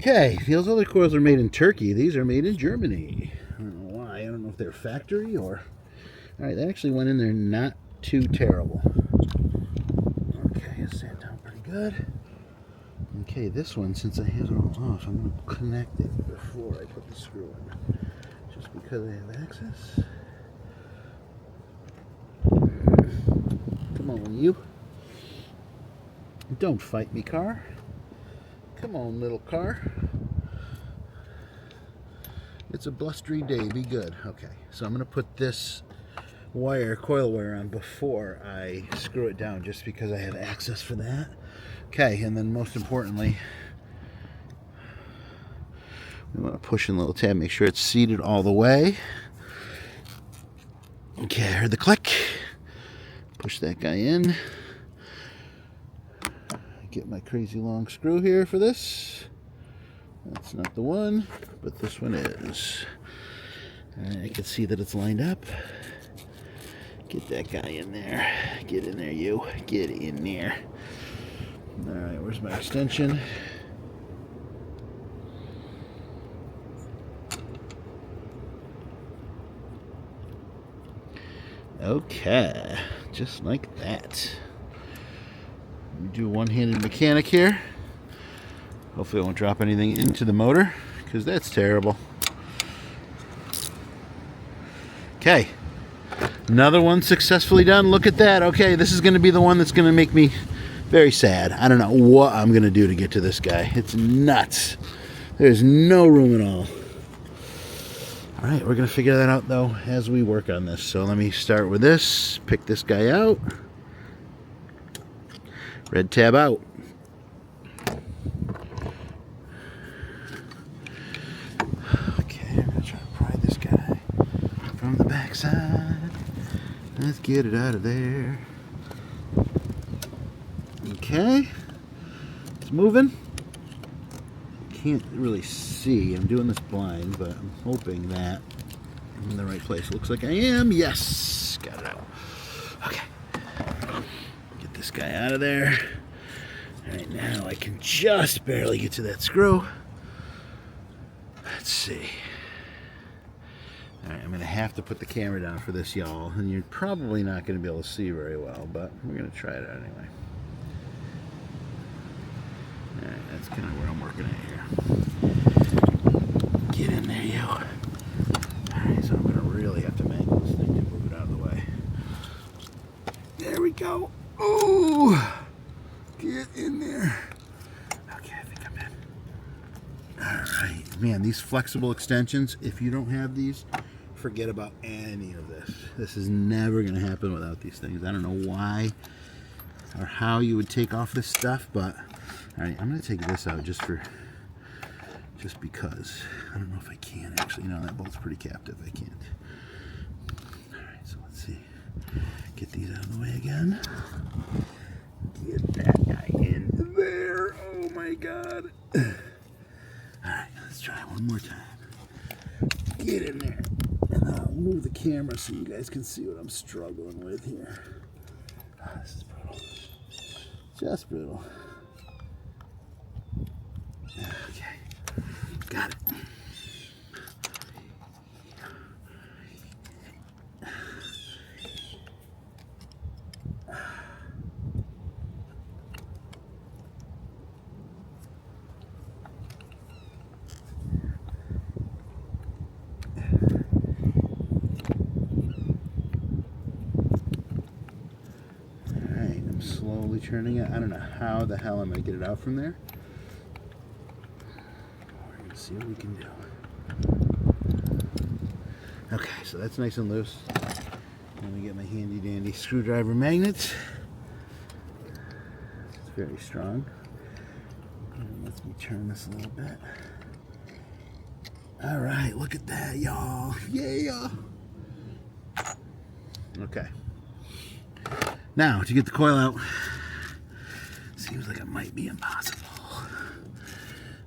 Okay, those other coils are made in Turkey. These are made in Germany. I don't know why. I don't know if they're factory or... Alright, that actually went in there not too terrible. Okay, it's sat down pretty good. Okay, this one, since I have it all off, I'm going to connect it before I put the screw in. Just because I have access. Come on, you. Don't fight me, car. Come on, little car. It's a blustery day. Be good. Okay, so I'm going to put this coil wire on before I screw it down, just because I have access for that. Okay, and then most importantly, we want to push in the little tab, make sure it's seated all the way. Okay, I heard the click. Push that guy in. Get my crazy long screw here for this. That's not the one, but this one is. Alright, I can see that it's lined up. Get that guy in there. Get in there, you. Get in there. Alright, where's my extension? Okay, just like that. We do a one-handed mechanic here. Hopefully I won't drop anything into the motor, because that's terrible. Okay, another one successfully done. Look at that. Okay, this is going to be the one that's going to make me very sad. I don't know what I'm going to do to get to this guy. It's nuts. There's no room at all. All right, we're going to figure that out, though, as we work on this. So let me start with this. Pick this guy out. Red tab out. Okay, I'm going to try to pry this guy from the backside. Let's get it out of there. Okay. It's moving. Can't really see. I'm doing this blind, but I'm hoping that I'm in the right place. Looks like I am. Yes. Got it out. Okay. Get this guy out of there. Alright, now I can just barely get to that screw. Let's see. Alright, I'm going to have to put the camera down for this, y'all. And you're probably not going to be able to see very well, but we're going to try it out anyway. Alright, that's kind of where I'm working at here. Get in there, you. Alright, so I'm going to really have to mangle this thing to move it out of the way. There we go. Ooh! Get in there. Okay, I think I'm in. Alright. Man, these flexible extensions, if you don't have these, forget about any of this. This is never going to happen without these things. I don't know why or how you would take off this stuff, but alright, I'm going to take this out just because. I don't know if I can actually. No, that bolt's pretty captive. I can't. Alright, so let's see. Get these out of the way again. Get that guy in there. Oh my god. Alright, let's try one more time. Get in there. And I'll move the camera so you guys can see what I'm struggling with here. Oh, this is brutal. Just brutal. Okay. Got it. Slowly turning it. I don't know how the hell I'm going to get it out from there. We're going to see what we can do. Okay, so that's nice and loose. Let me get my handy dandy screwdriver magnets. It's very strong. And let me turn this a little bit. Alright, look at that, y'all. Yeah! Okay. Now, to get the coil out, seems like it might be impossible.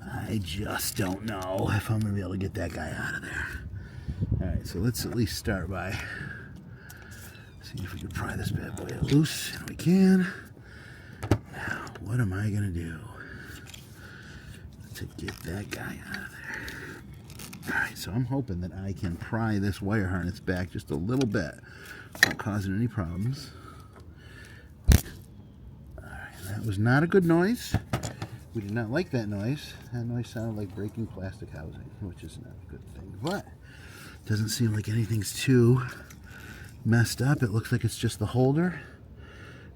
I just don't know if I'm going to be able to get that guy out of there. Alright, so let's at least start by seeing if we can pry this bad boy loose. And we can. Now, what am I going to do to get that guy out of there? Alright, so I'm hoping that I can pry this wire harness back just a little bit without causing any problems. That was not a good noise. We did not like that noise. That noise sounded like breaking plastic housing, which is not a good thing. But it doesn't seem like anything's too messed up. It looks like it's just the holder,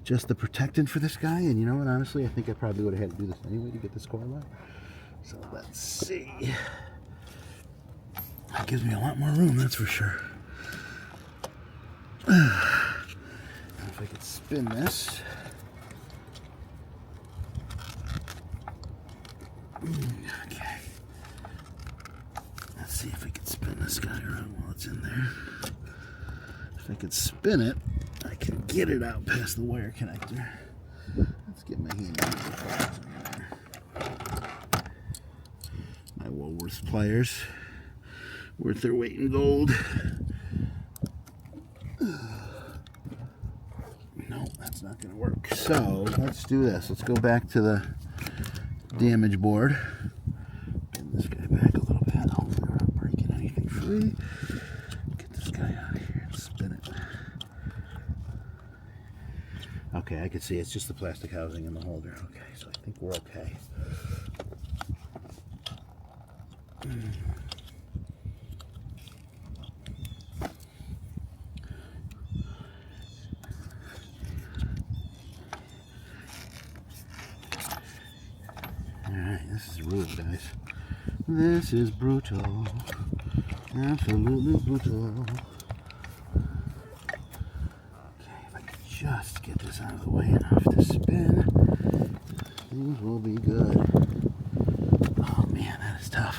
just the protectant for this guy. And you know what? Honestly, I think I probably would have had to do this anyway to get this coil out. So let's see. That gives me a lot more room, that's for sure. If I could spin this. Okay. Let's see if we can spin this guy around while it's in there. If I could spin it, I can get it out past the wire connector. Let's get my hand in there. My Woolworths pliers, worth their weight in gold. No, that's not going to work. So let's do this. Let's go back to the damage board. Bend this guy back a little bit. Hopefully we're not breaking anything free. Get this guy out of here and spin it. Okay, I can see it's just the plastic housing in the holder. Okay, so I think we're okay. Alright, this is rude, guys. This is brutal. Absolutely brutal. Okay, if I can just get this out of the way enough to spin, things will be good. Oh man, that is tough.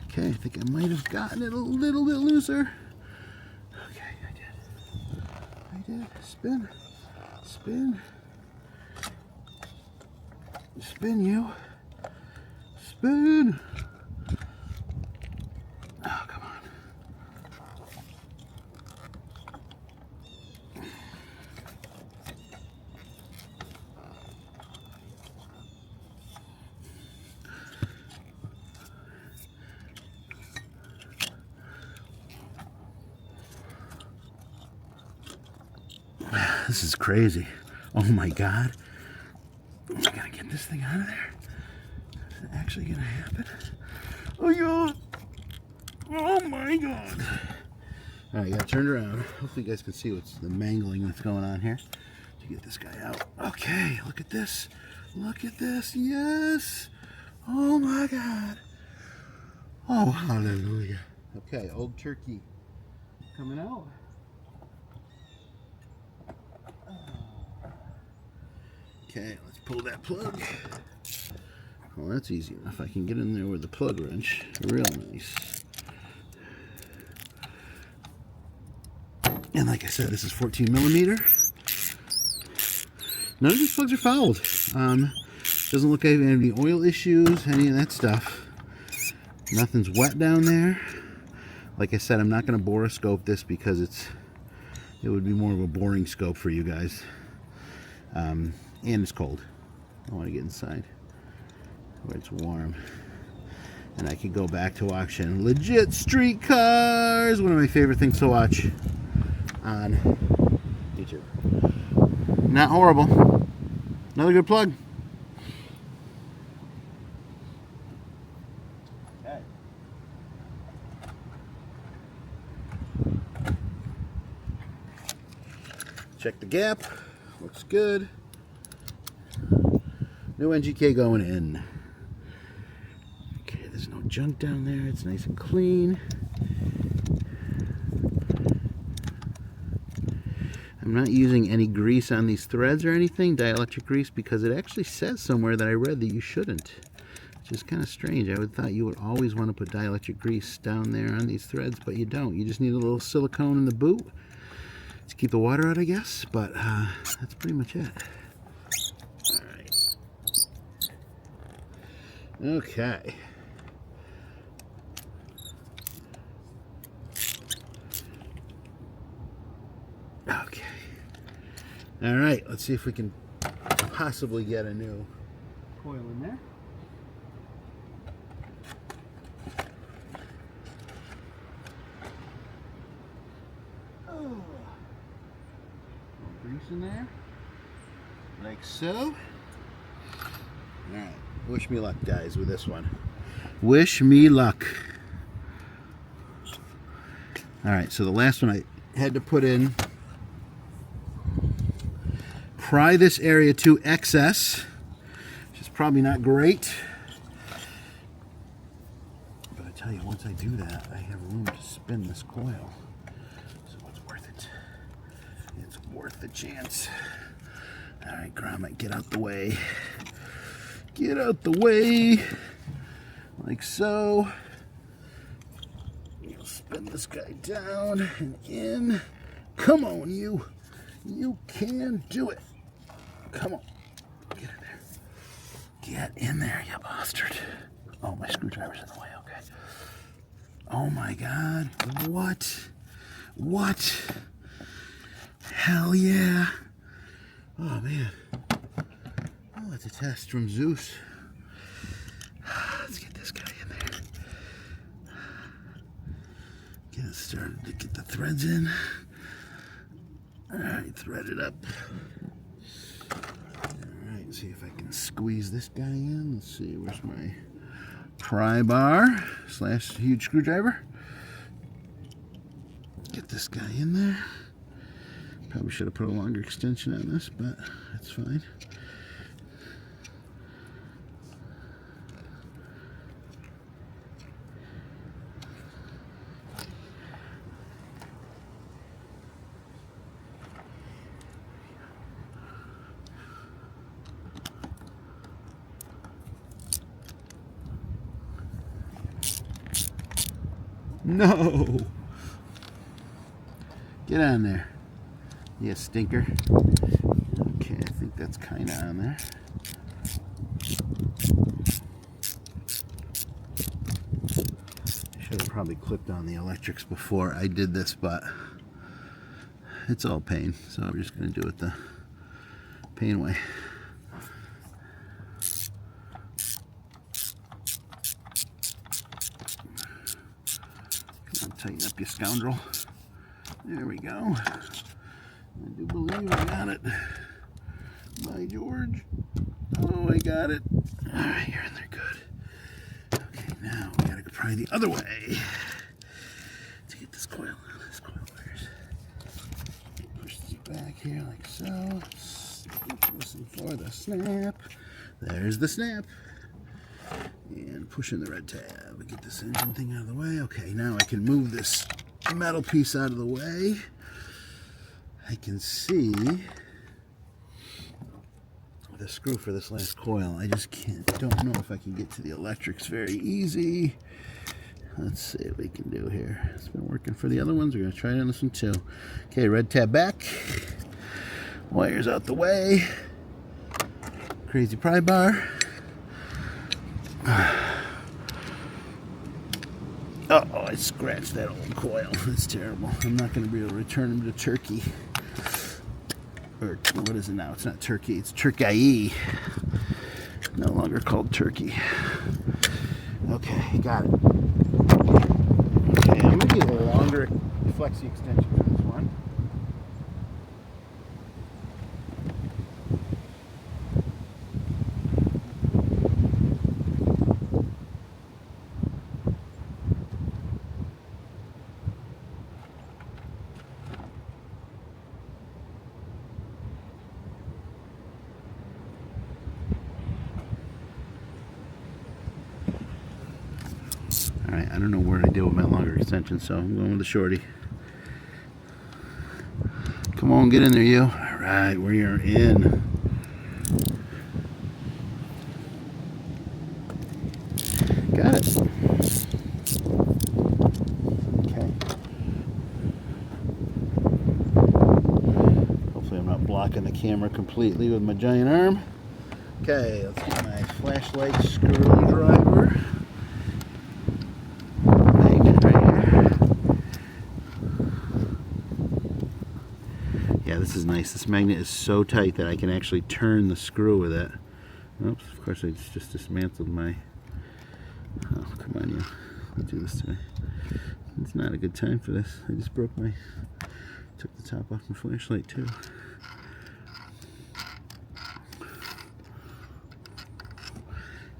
Okay, I think I might have gotten it a little bit looser. Okay, I did. Spin. Spin. Spin, you. Spin. Oh, come on. This is crazy. Oh my God. I gotta get this thing out of there. Is it actually gonna happen? Oh yeah. Oh my God. All right, gotta turn it around. Hopefully you guys can see what's the mangling that's going on here to get this guy out. Okay, look at this. Look at this. Yes. Oh my God. Oh, hallelujah. Okay, old turkey coming out. Okay, let's pull that plug. Well, that's easy enough. I can get in there with the plug wrench. Real nice. And like I said, this is 14 millimeter. None of these plugs are fouled. Doesn't look like any oil issues, any of that stuff. Nothing's wet down there. Like I said, I'm not going to borescope this because it would be more of a boring scope for you guys. And it's cold. I want to get inside where it's warm. And I could go back to watching legit street cars. One of my favorite things to watch on YouTube. Not horrible. Another good plug. Okay. Check the gap. Looks good. No NGK going in. Okay, there's no junk down there. It's nice and clean. I'm not using any grease on these threads or anything, dielectric grease, because it actually says somewhere that I read that you shouldn't. Which is kind of strange. I would thought you would always want to put dielectric grease down there on these threads, but you don't. You just need a little silicone in the boot to keep the water out, I guess. But that's pretty much it. All right. Okay. Okay. All right, let's see if we can possibly get a new coil in there. Oh. Grease in there, like so. All right, wish me luck, guys, with this one. Wish me luck. All right, so the last one I had to put in, pry this area to excess, which is probably not great. But I tell you, once I do that, I have room to spin this coil. So it's worth it. It's worth the chance. All right, Gromit, get out the way. Get out the way. Like so. You'll spin this guy down and in. Come on, you. You can do it. Come on. Get in there. Get in there, you bastard. Oh, my screwdriver's in the way. Okay. Oh, my God. What? What? Hell yeah. Oh, man. Oh, it's a test from Zeus. Let's get this guy in there. Get it started to get the threads in. Alright, thread it up. Alright, see if I can squeeze this guy in. Let's see, where's my pry bar / huge screwdriver. Get this guy in there. Probably should have put a longer extension on this, but that's fine. No! Get on there. You stinker. Okay, I think that's kind of on there. I should have probably clipped on the electrics before I did this, but it's all pain, so I'm just going to do it the pain way. Come on, tighten up, you scoundrel. There we go. I do believe I got it. By George. Oh, I got it. All right, you're in there good. Okay, now we gotta go probably the other way to get this coil out. This coil wires. Push this back here like so. Listen for the snap. There's the snap. And push in the red tab. Get this engine thing out of the way. Okay, now I can move this metal piece out of the way. I can see the screw for this last coil. I just don't know if I can get to the electrics very easy. Let's see what we can do here. It's been working for the other ones. We're going to try it on this one too. Okay, red tab back. Wires out the way. Crazy pry bar. Uh-oh, I scratched that old coil. That's terrible. I'm not going to be able to return him to Turkey. Or what is it now? It's not Turkey, it's Turkey. No longer called Turkey. Okay, got it. Okay, I'm going to get a longer flexi extension for this one. Alright, I don't know where I did with my longer extension, so I'm going with the shorty. Come on, get in there, you. Alright, we are in. Got it. Okay. Hopefully I'm not blocking the camera completely with my giant arm. Okay, let's get my flashlight screwdriver. Yeah, this is nice. This magnet is so tight that I can actually turn the screw with it. Oops, of course I just dismantled my... Oh, come on, you. Let's do this today. It's not a good time for this. I just broke my... Took the top off my flashlight, too.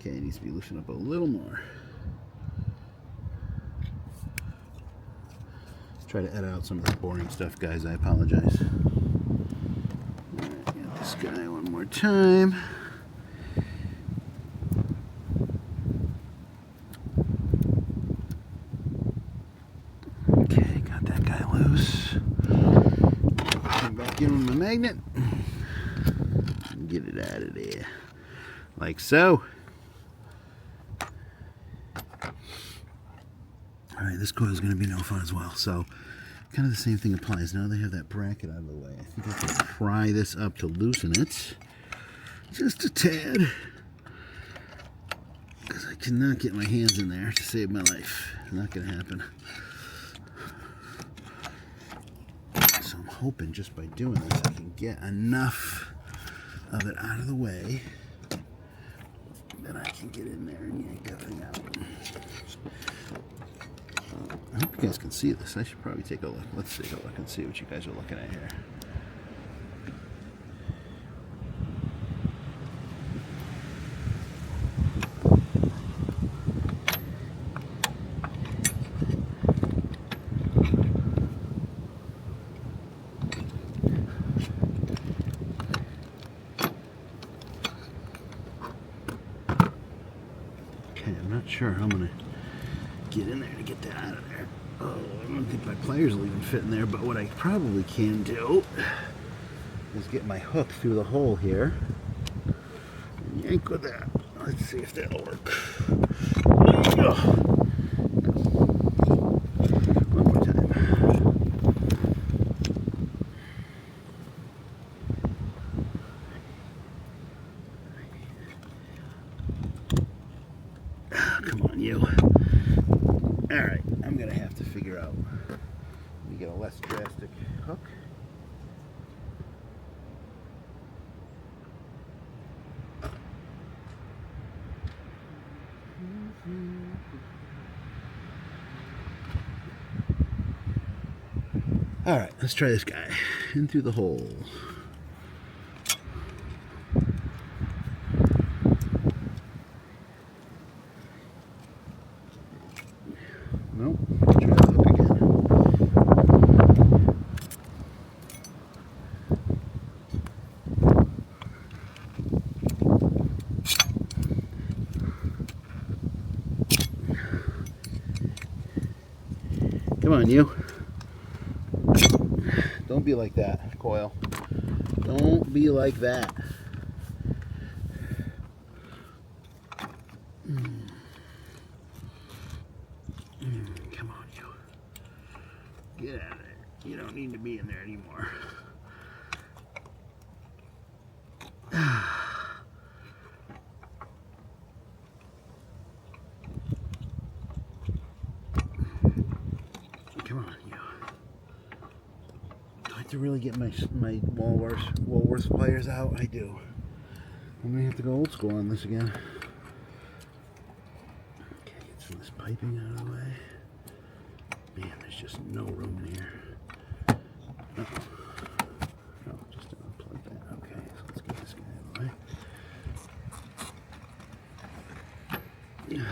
Okay, it needs to be loosened up a little more. Try to edit out some of the boring stuff, guys. I apologize. Alright, get this guy one more time. Okay, got that guy loose. Come back in with my magnet. And get it out of there. Like so. Alright, this coil is going to be no fun as well. So, kind of the same thing applies. Now they have that bracket out of the way. I think I can pry this up to loosen it. Just a tad. Because I cannot get my hands in there to save my life. Not going to happen. So I'm hoping just by doing this I can get enough of it out of the way that I can get in there and yank that thing out. I hope you guys can see this. I should probably take a look. Let's take a look and see what you guys are looking at here. Okay, I'm not sure how I'm going to get in there to get that out of there. Oh, I don't think my pliers will even fit in there, but what I probably can do is get my hook through the hole here and yank with that. Let's see if that'll work. One more time. Come on, you. Alright, I'm going to have to figure out. Let me get a less drastic hook. All right, let's try this guy. In through the hole. Nope. Try the hook again. Come on, you. Don't be like that, coil. Don't be like that. Come on, you. Get out of there. You don't need to be in there anymore. Come on, you. Do I have to really get my Woolworths pliers out? I do. I'm gonna have to go old school on this again. Okay, get some of this piping out of the way. Man, there's just no room in here. Uh-oh. Oh, just to unplug that. Okay, so let's get this guy out of the way.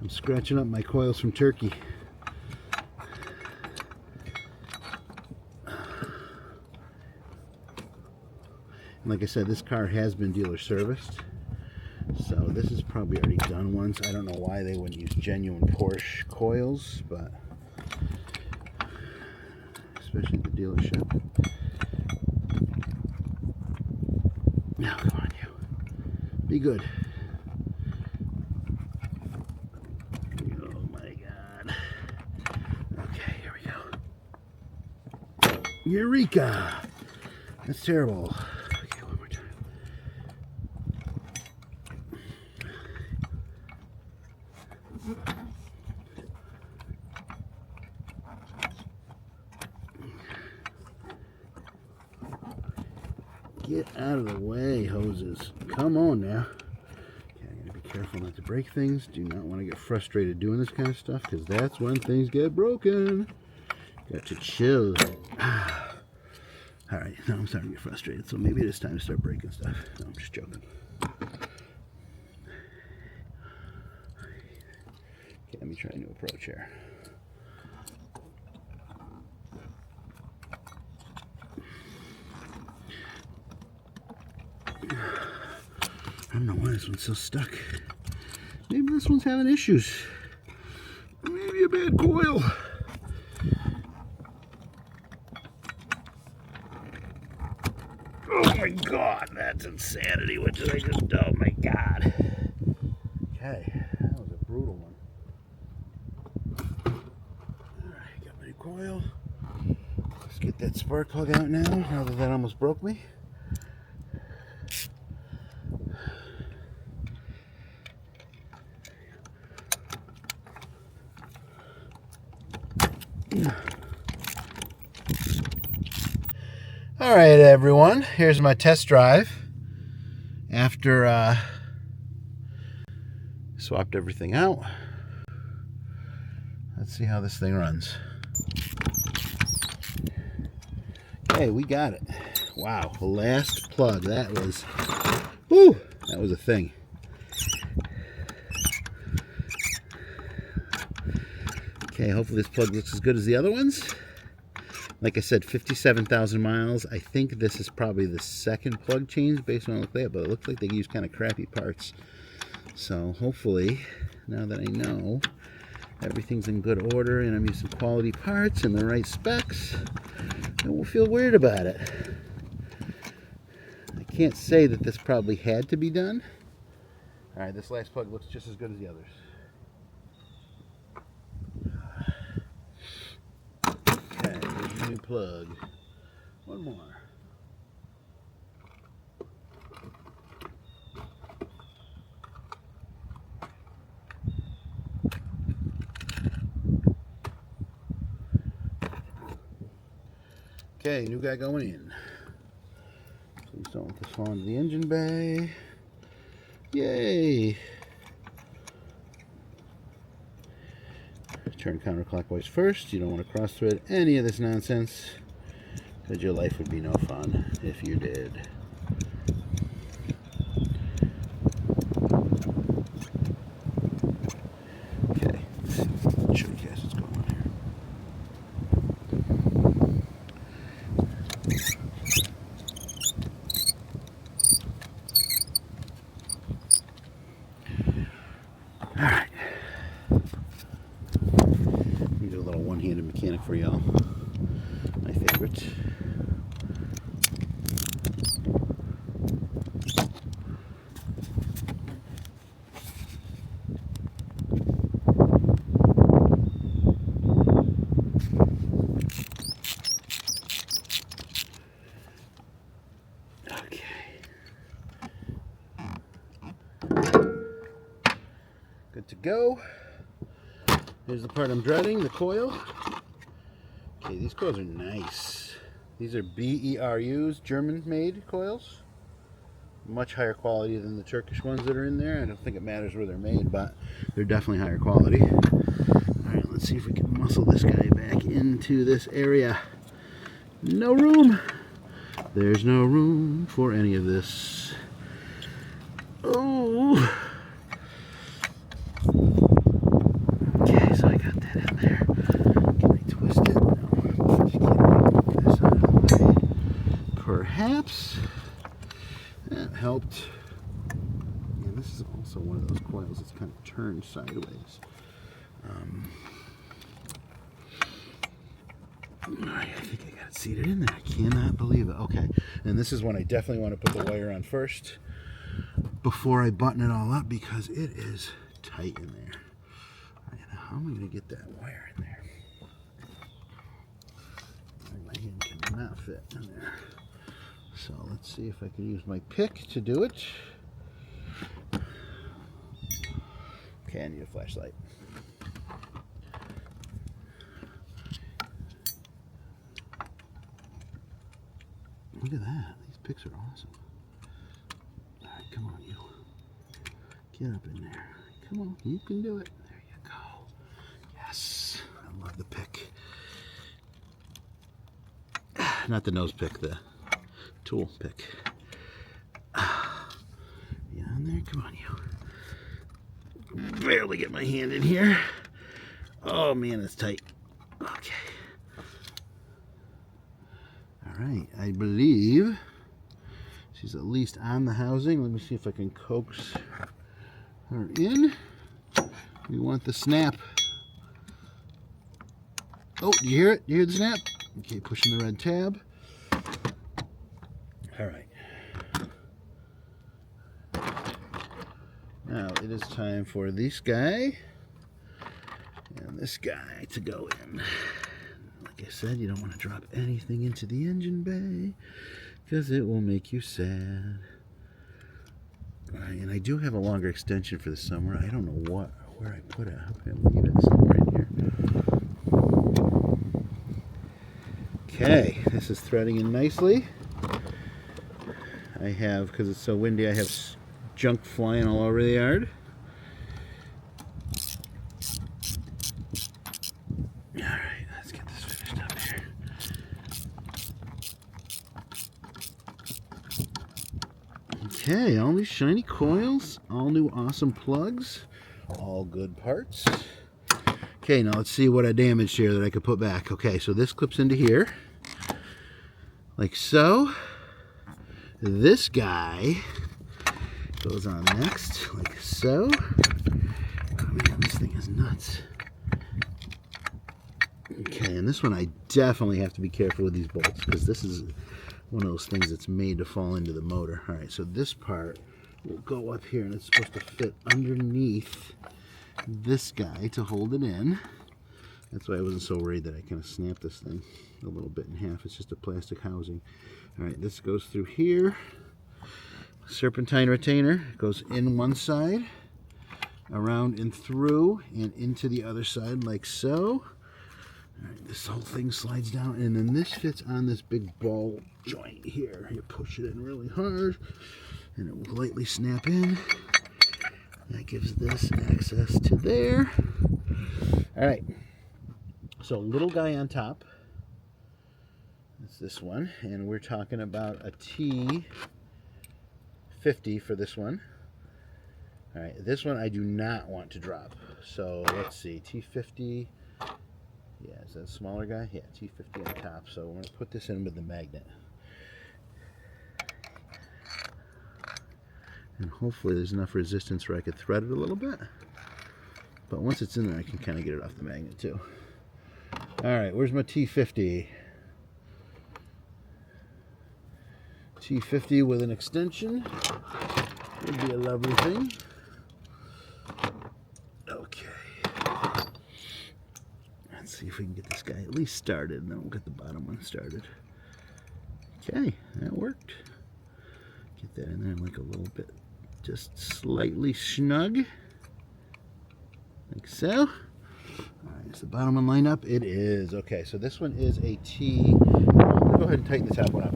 I'm scratching up my coils from Turkey. Like I said, this car has been dealer serviced, so this is probably already done once. I don't know why they wouldn't use genuine Porsche coils, but especially at the dealership. Now, come on, you. Be good. Oh my God. Okay, here we go. Eureka! That's terrible. Get out of the way, hoses. Come on now. Okay, I gotta be careful not to break things. Do not want to get frustrated doing this kind of stuff, because that's when things get broken. Got to chill. Alright, now I'm starting to get frustrated, so maybe it is time to start breaking stuff. No, I'm just joking. Okay, let me try a new approach here. I don't know why this one's so stuck. Maybe this one's having issues. Maybe a bad coil. Oh my God, that's insanity. What did I just do? Oh my God. Okay, that was a brutal one. Alright, got my new coil. Let's get that spark plug out now that that almost broke me. All right, everyone, here's my test drive after swapped everything out. Let's see how this thing runs. Okay, we got it. Wow, the last plug, that was, whoo, that was a thing. Okay, hopefully this plug looks as good as the other ones. Like I said, 57,000 miles. I think this is probably the second plug change based on what it looks like, but it looks like they use kind of crappy parts. So hopefully, now that I know everything's in good order and I'm using quality parts and the right specs, I won't feel weird about it. I can't say that this probably had to be done. All right, this last plug looks just as good as the others. New plug. One more. Okay, new guy going in. Please don't let this fall into the engine bay. Yay! Turn counterclockwise first. You don't want to cross thread any of this nonsense, because your life would be no fun if you did. Okay, let's show you guys what's going on here. Alright. Need a little one-handed mechanic for y'all. My favorite. Good to go. Here's the part I'm dreading, the coil. Okay, these coils are nice. These are BERUs, German-made coils. Much higher quality than the Turkish ones that are in there. I don't think it matters where they're made, but they're definitely higher quality. Alright, let's see if we can muscle this guy back into this area. No room. There's no room for any of this. Oh! Okay, so I got that in there. Can I twist it? No. Just get this out of the way. Perhaps that helped. And this is also one of those coils that's kind of turned sideways. I think I got it seated in there. I cannot believe it. Okay, and this is one I definitely want to put the wire on first before I button it all up, because it is tight in there. How am I going to get that wire in there? My hand cannot fit in there. So let's see if I can use my pick to do it. Okay, I need a flashlight. Look at that. These picks are awesome. All right, come on, you. Get up in there. Come on, you can do it. There you go. Yes, I love the pick. Not the nose pick, the tool pick. Get on there, come on, you. Barely get my hand in here. Oh man, it's tight. Okay. All right, I believe she's at least on the housing. Let me see if I can coax her in. We want the snap. Oh, do you hear it? Do you hear the snap? Okay, pushing the red tab. All right. Now it is time for this guy and this guy to go in. Like I said, you don't want to drop anything into the engine bay because it will make you sad. All right, and I do have a longer extension for this somewhere. I don't know where I put it. How can I leave it somewhere in here? Okay, this is threading in nicely. I have, because it's so windy, I have junk flying all over the yard. Alright, let's get this finished up here. Okay, all these shiny coils, all new awesome plugs, all good parts. Okay, now let's see what I damaged here that I could put back. Okay, so this clips into here, like so. This guy goes on next, like so. Oh man, this thing is nuts. Okay, and this one I definitely have to be careful with these bolts, because this is one of those things that's made to fall into the motor. All right, so this part will go up here, and it's supposed to fit underneath this guy to hold it in. That's why I wasn't so worried that I kind of snapped this thing a little bit in half. It's just a plastic housing. All right, this goes through here. Serpentine retainer goes in one side, around and through, and into the other side like so. All right, this whole thing slides down, and then this fits on this big ball joint here. You push it in really hard, and it will lightly snap in. That gives this access to there. All right, So little guy on top. It's this one, and we're talking about a T50 for this one. All right, this one I do not want to drop. So let's see, T50. Yeah, is that a smaller guy? Yeah, T50 on top. So we're going to put this in with the magnet. And hopefully there's enough resistance where I could thread it a little bit. But once it's in there, I can kind of get it off the magnet too. All right, where's my T50? T50 with an extension would be a lovely thing. Okay. Let's see if we can get this guy at least started, and then we'll get the bottom one started. Okay, that worked. Get that in there like a little bit, just slightly snug, like so. All right, is the bottom one lined up? It is. Okay, so this one is a T. I'll go ahead and tighten the top one up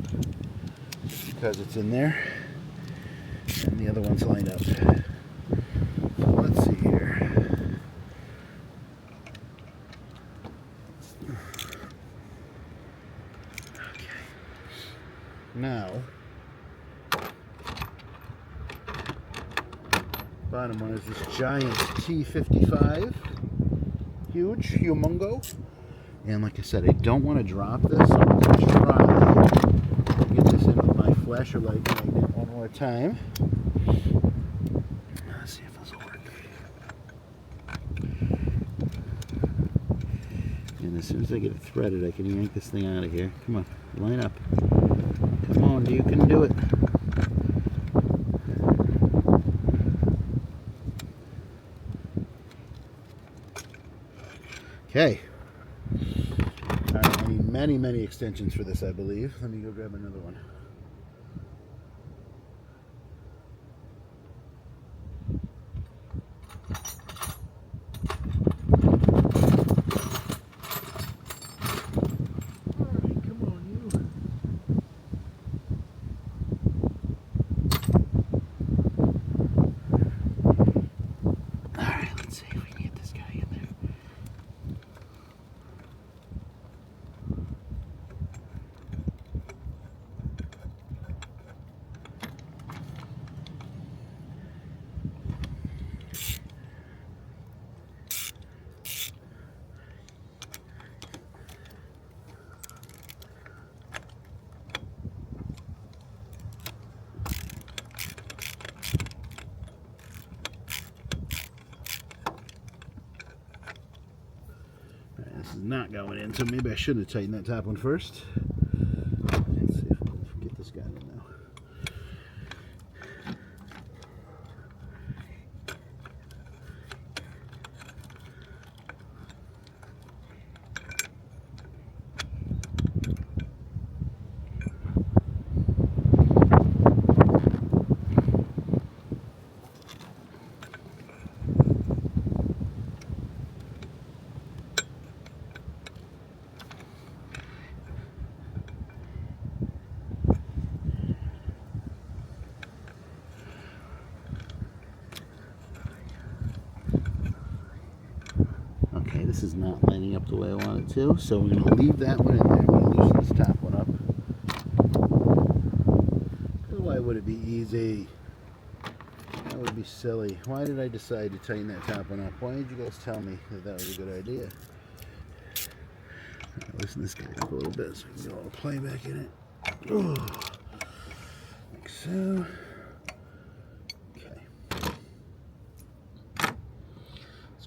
because it's in there, and the other one's lined up. Let's see here. Okay. Now, bottom one is this giant T55. Huge, humongo. And like I said, I don't want to drop this. So I'm going to try to get this in with my flasher light magnet one more time. Let's see if this will work. And as soon as I get it threaded, I can yank this thing out of here. Come on, line up. Come on, you can do it. Okay. All right, I need many, many extensions for this, I believe. Let me go grab another one. This is not going in, so maybe I should have tightened that top one first. Let's see if we can get this guy in now. Okay, this is not lining up the way I want it to, so we're going to leave that one in there. I'm going to loosen this top one up. Why would it be easy? That would be silly. Why did I decide to tighten that top one up? Why did you guys tell me that that was a good idea? Right, loosen this guy up a little bit so we can get all the play back in it. Oh, like so.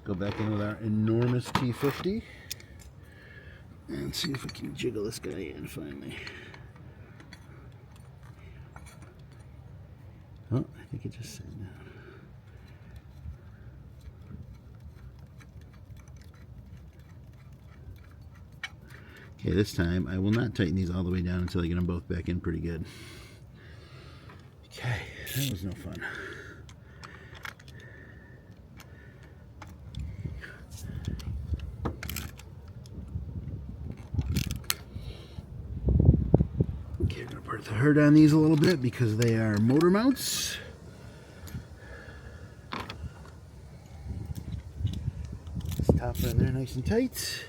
Go back in with our enormous T50 and see if we can jiggle this guy in finally. Oh, I think it just sat down. Okay, this time I will not tighten these all the way down until I get them both back in pretty good. Okay, that was no fun. Okay, I'm going to part the hurt on these a little bit because they are motor mounts. This top in there nice and tight.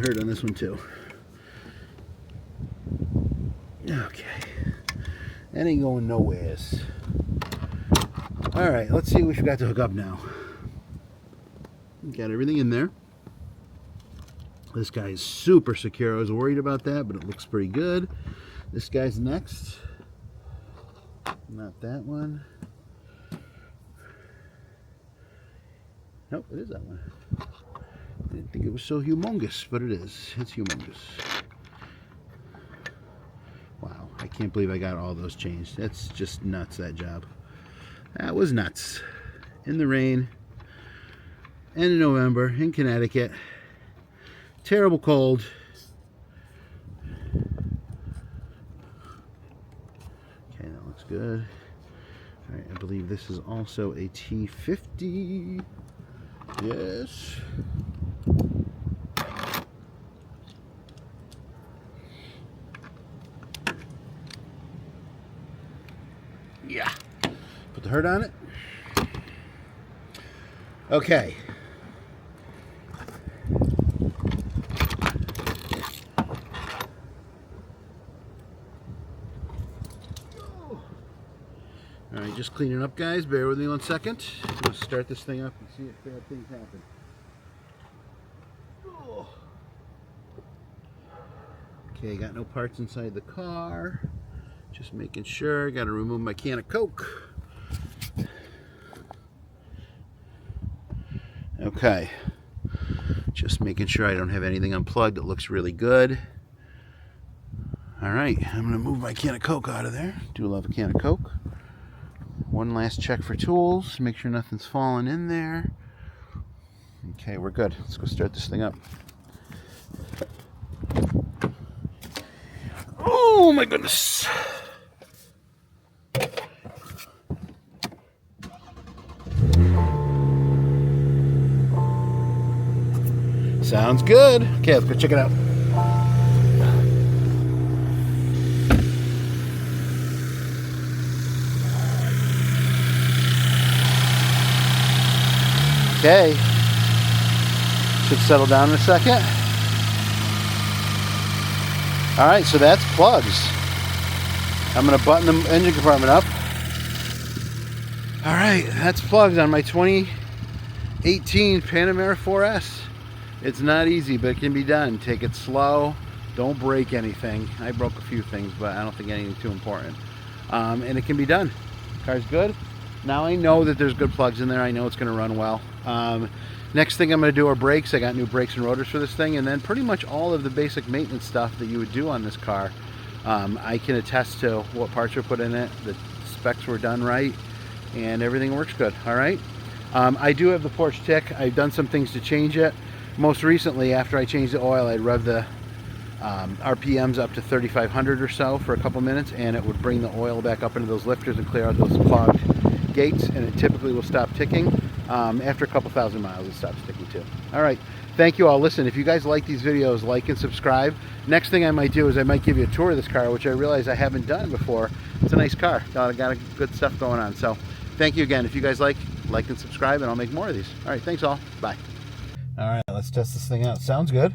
hurt on this one too. Okay. That ain't going nowheres. Alright, let's see what we've got to hook up now. Got everything in there. This guy is super secure. I was worried about that, but it looks pretty good. This guy's next. Not that one. Nope, it is that one. I didn't think it was so humongous, but it is. It's humongous. Wow, I can't believe I got all those changed. That's just nuts, that job. That was nuts. In the rain, end of November, in Connecticut. Terrible cold. Okay, that looks good. All right, I believe this is also a T50. Yes. Yeah. Put the hurt on it. Okay. All right, just cleaning up, guys. Bear with me 1 second. I'm going to start this thing up and see if bad things happen. Oh. Okay, got no parts inside the car. Just making sure. Got to remove my can of Coke. Okay. Just making sure I don't have anything unplugged. It looks really good. All right, I'm going to move my can of Coke out of there. Do love a can of Coke. One last check for tools. Make sure nothing's falling in there. Okay, we're good. Let's go start this thing up. Oh my goodness. Sounds good. Okay, let's go check it out. Okay. Should settle down in a second. Alright, so that's plugs. I'm going to button the engine compartment up. Alright, that's plugs on my 2018 Panamera 4S. It's not easy, but it can be done. Take it slow. Don't break anything. I broke a few things, but I don't think anything too important. And it can be done. Car's good. Now I know that there's good plugs in there. I know it's going to run well. Next thing I'm going to do are brakes. I got new brakes and rotors for this thing, and then pretty much all of the basic maintenance stuff that you would do on this car. I can attest to what parts were put in it, the specs were done right, and everything works good. All right. I do have the Porsche tick. I've done some things to change it. Most recently, after I changed the oil, I'd rev the RPMs up to 3,500 or so for a couple minutes, and it would bring the oil back up into those lifters and clear out those clogged gates, and it typically will stop ticking. After a couple thousand miles, it stops ticking too. All right, thank you all. Listen, if you guys like these videos, like and subscribe. Next thing I might do is I might give you a tour of this car, which I realize I haven't done before. It's a nice car. Got a good stuff going on. So thank you again. If you guys like and subscribe, and I'll make more of these. All right, thanks all. Bye. All right, let's test this thing out. Sounds good.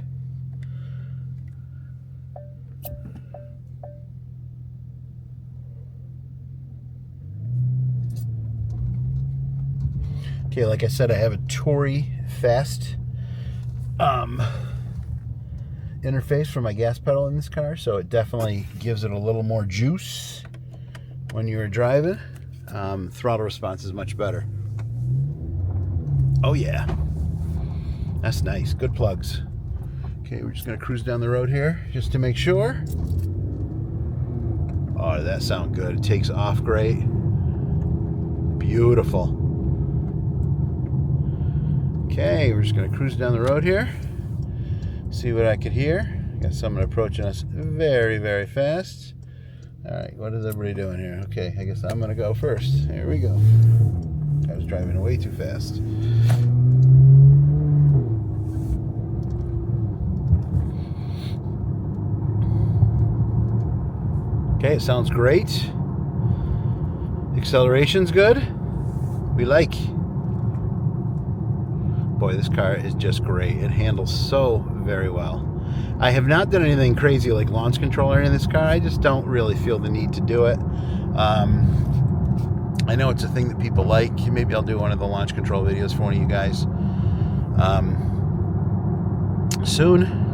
Okay, like I said, I have a Tory Fast interface for my gas pedal in this car, so it definitely gives it a little more juice when you're driving. Throttle response is much better. Oh yeah. That's nice. Good plugs. Okay, we're just going to cruise down the road here just to make sure. Oh, does that sound good? It takes off great. Beautiful. Okay, we're just going to cruise down the road here. See what I could hear. Got someone approaching us very, very fast. All right, what is everybody doing here? Okay, I guess I'm going to go first. Here we go. I was driving way too fast. Okay, it sounds great. Acceleration's good. We like. Boy, this car is just great. It handles so very well. I have not done anything crazy like launch control or anything in this car. I just don't really feel the need to do it. I know it's a thing that people like. Maybe I'll do one of the launch control videos for one of you guys soon.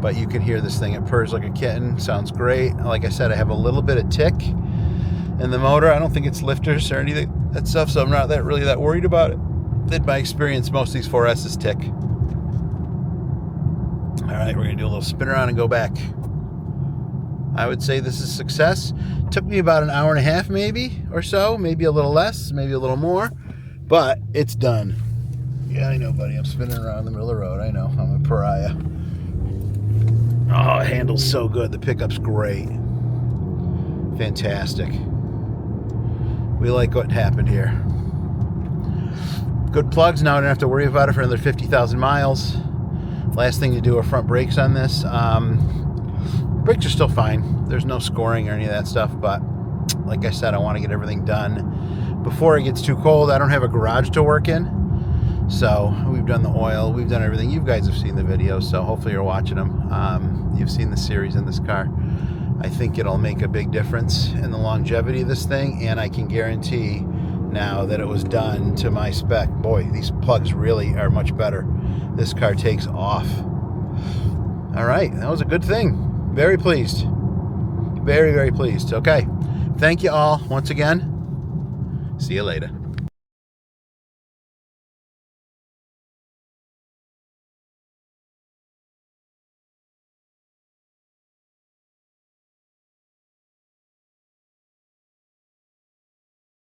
But you can hear this thing. It purrs like a kitten. Sounds great. Like I said, I have a little bit of tick in the motor. I don't think it's lifters or anything, that stuff, so I'm not really that worried about it. In my experience, most of these 4S's tick. All right, we're going to do a little spin around and go back. I would say this is a success. Took me about an hour and a half maybe or so, maybe a little less, maybe a little more, but it's done. Yeah, I know, buddy. I'm spinning around in the middle of the road. I know. I'm a pariah. Oh, it handles so good. The pickup's great. Fantastic. We like what happened here. Good plugs. Now I don't have to worry about it for another 50,000 miles. Last thing to do are front brakes on this. Brakes are still fine. There's no scoring or any of that stuff, but like I said, I want to get everything done before it gets too cold. I don't have a garage to work in, so we've done the oil, we've done everything. You guys have seen the videos, so hopefully you're watching them. You've seen the series in this car. I think it'll make a big difference in the longevity of this thing, and I can guarantee now that it was done to my spec. Boy, these plugs really are much better. This car takes off. All right, that was a good thing. Very pleased. Very, very pleased. Okay, thank you all once again. See you later.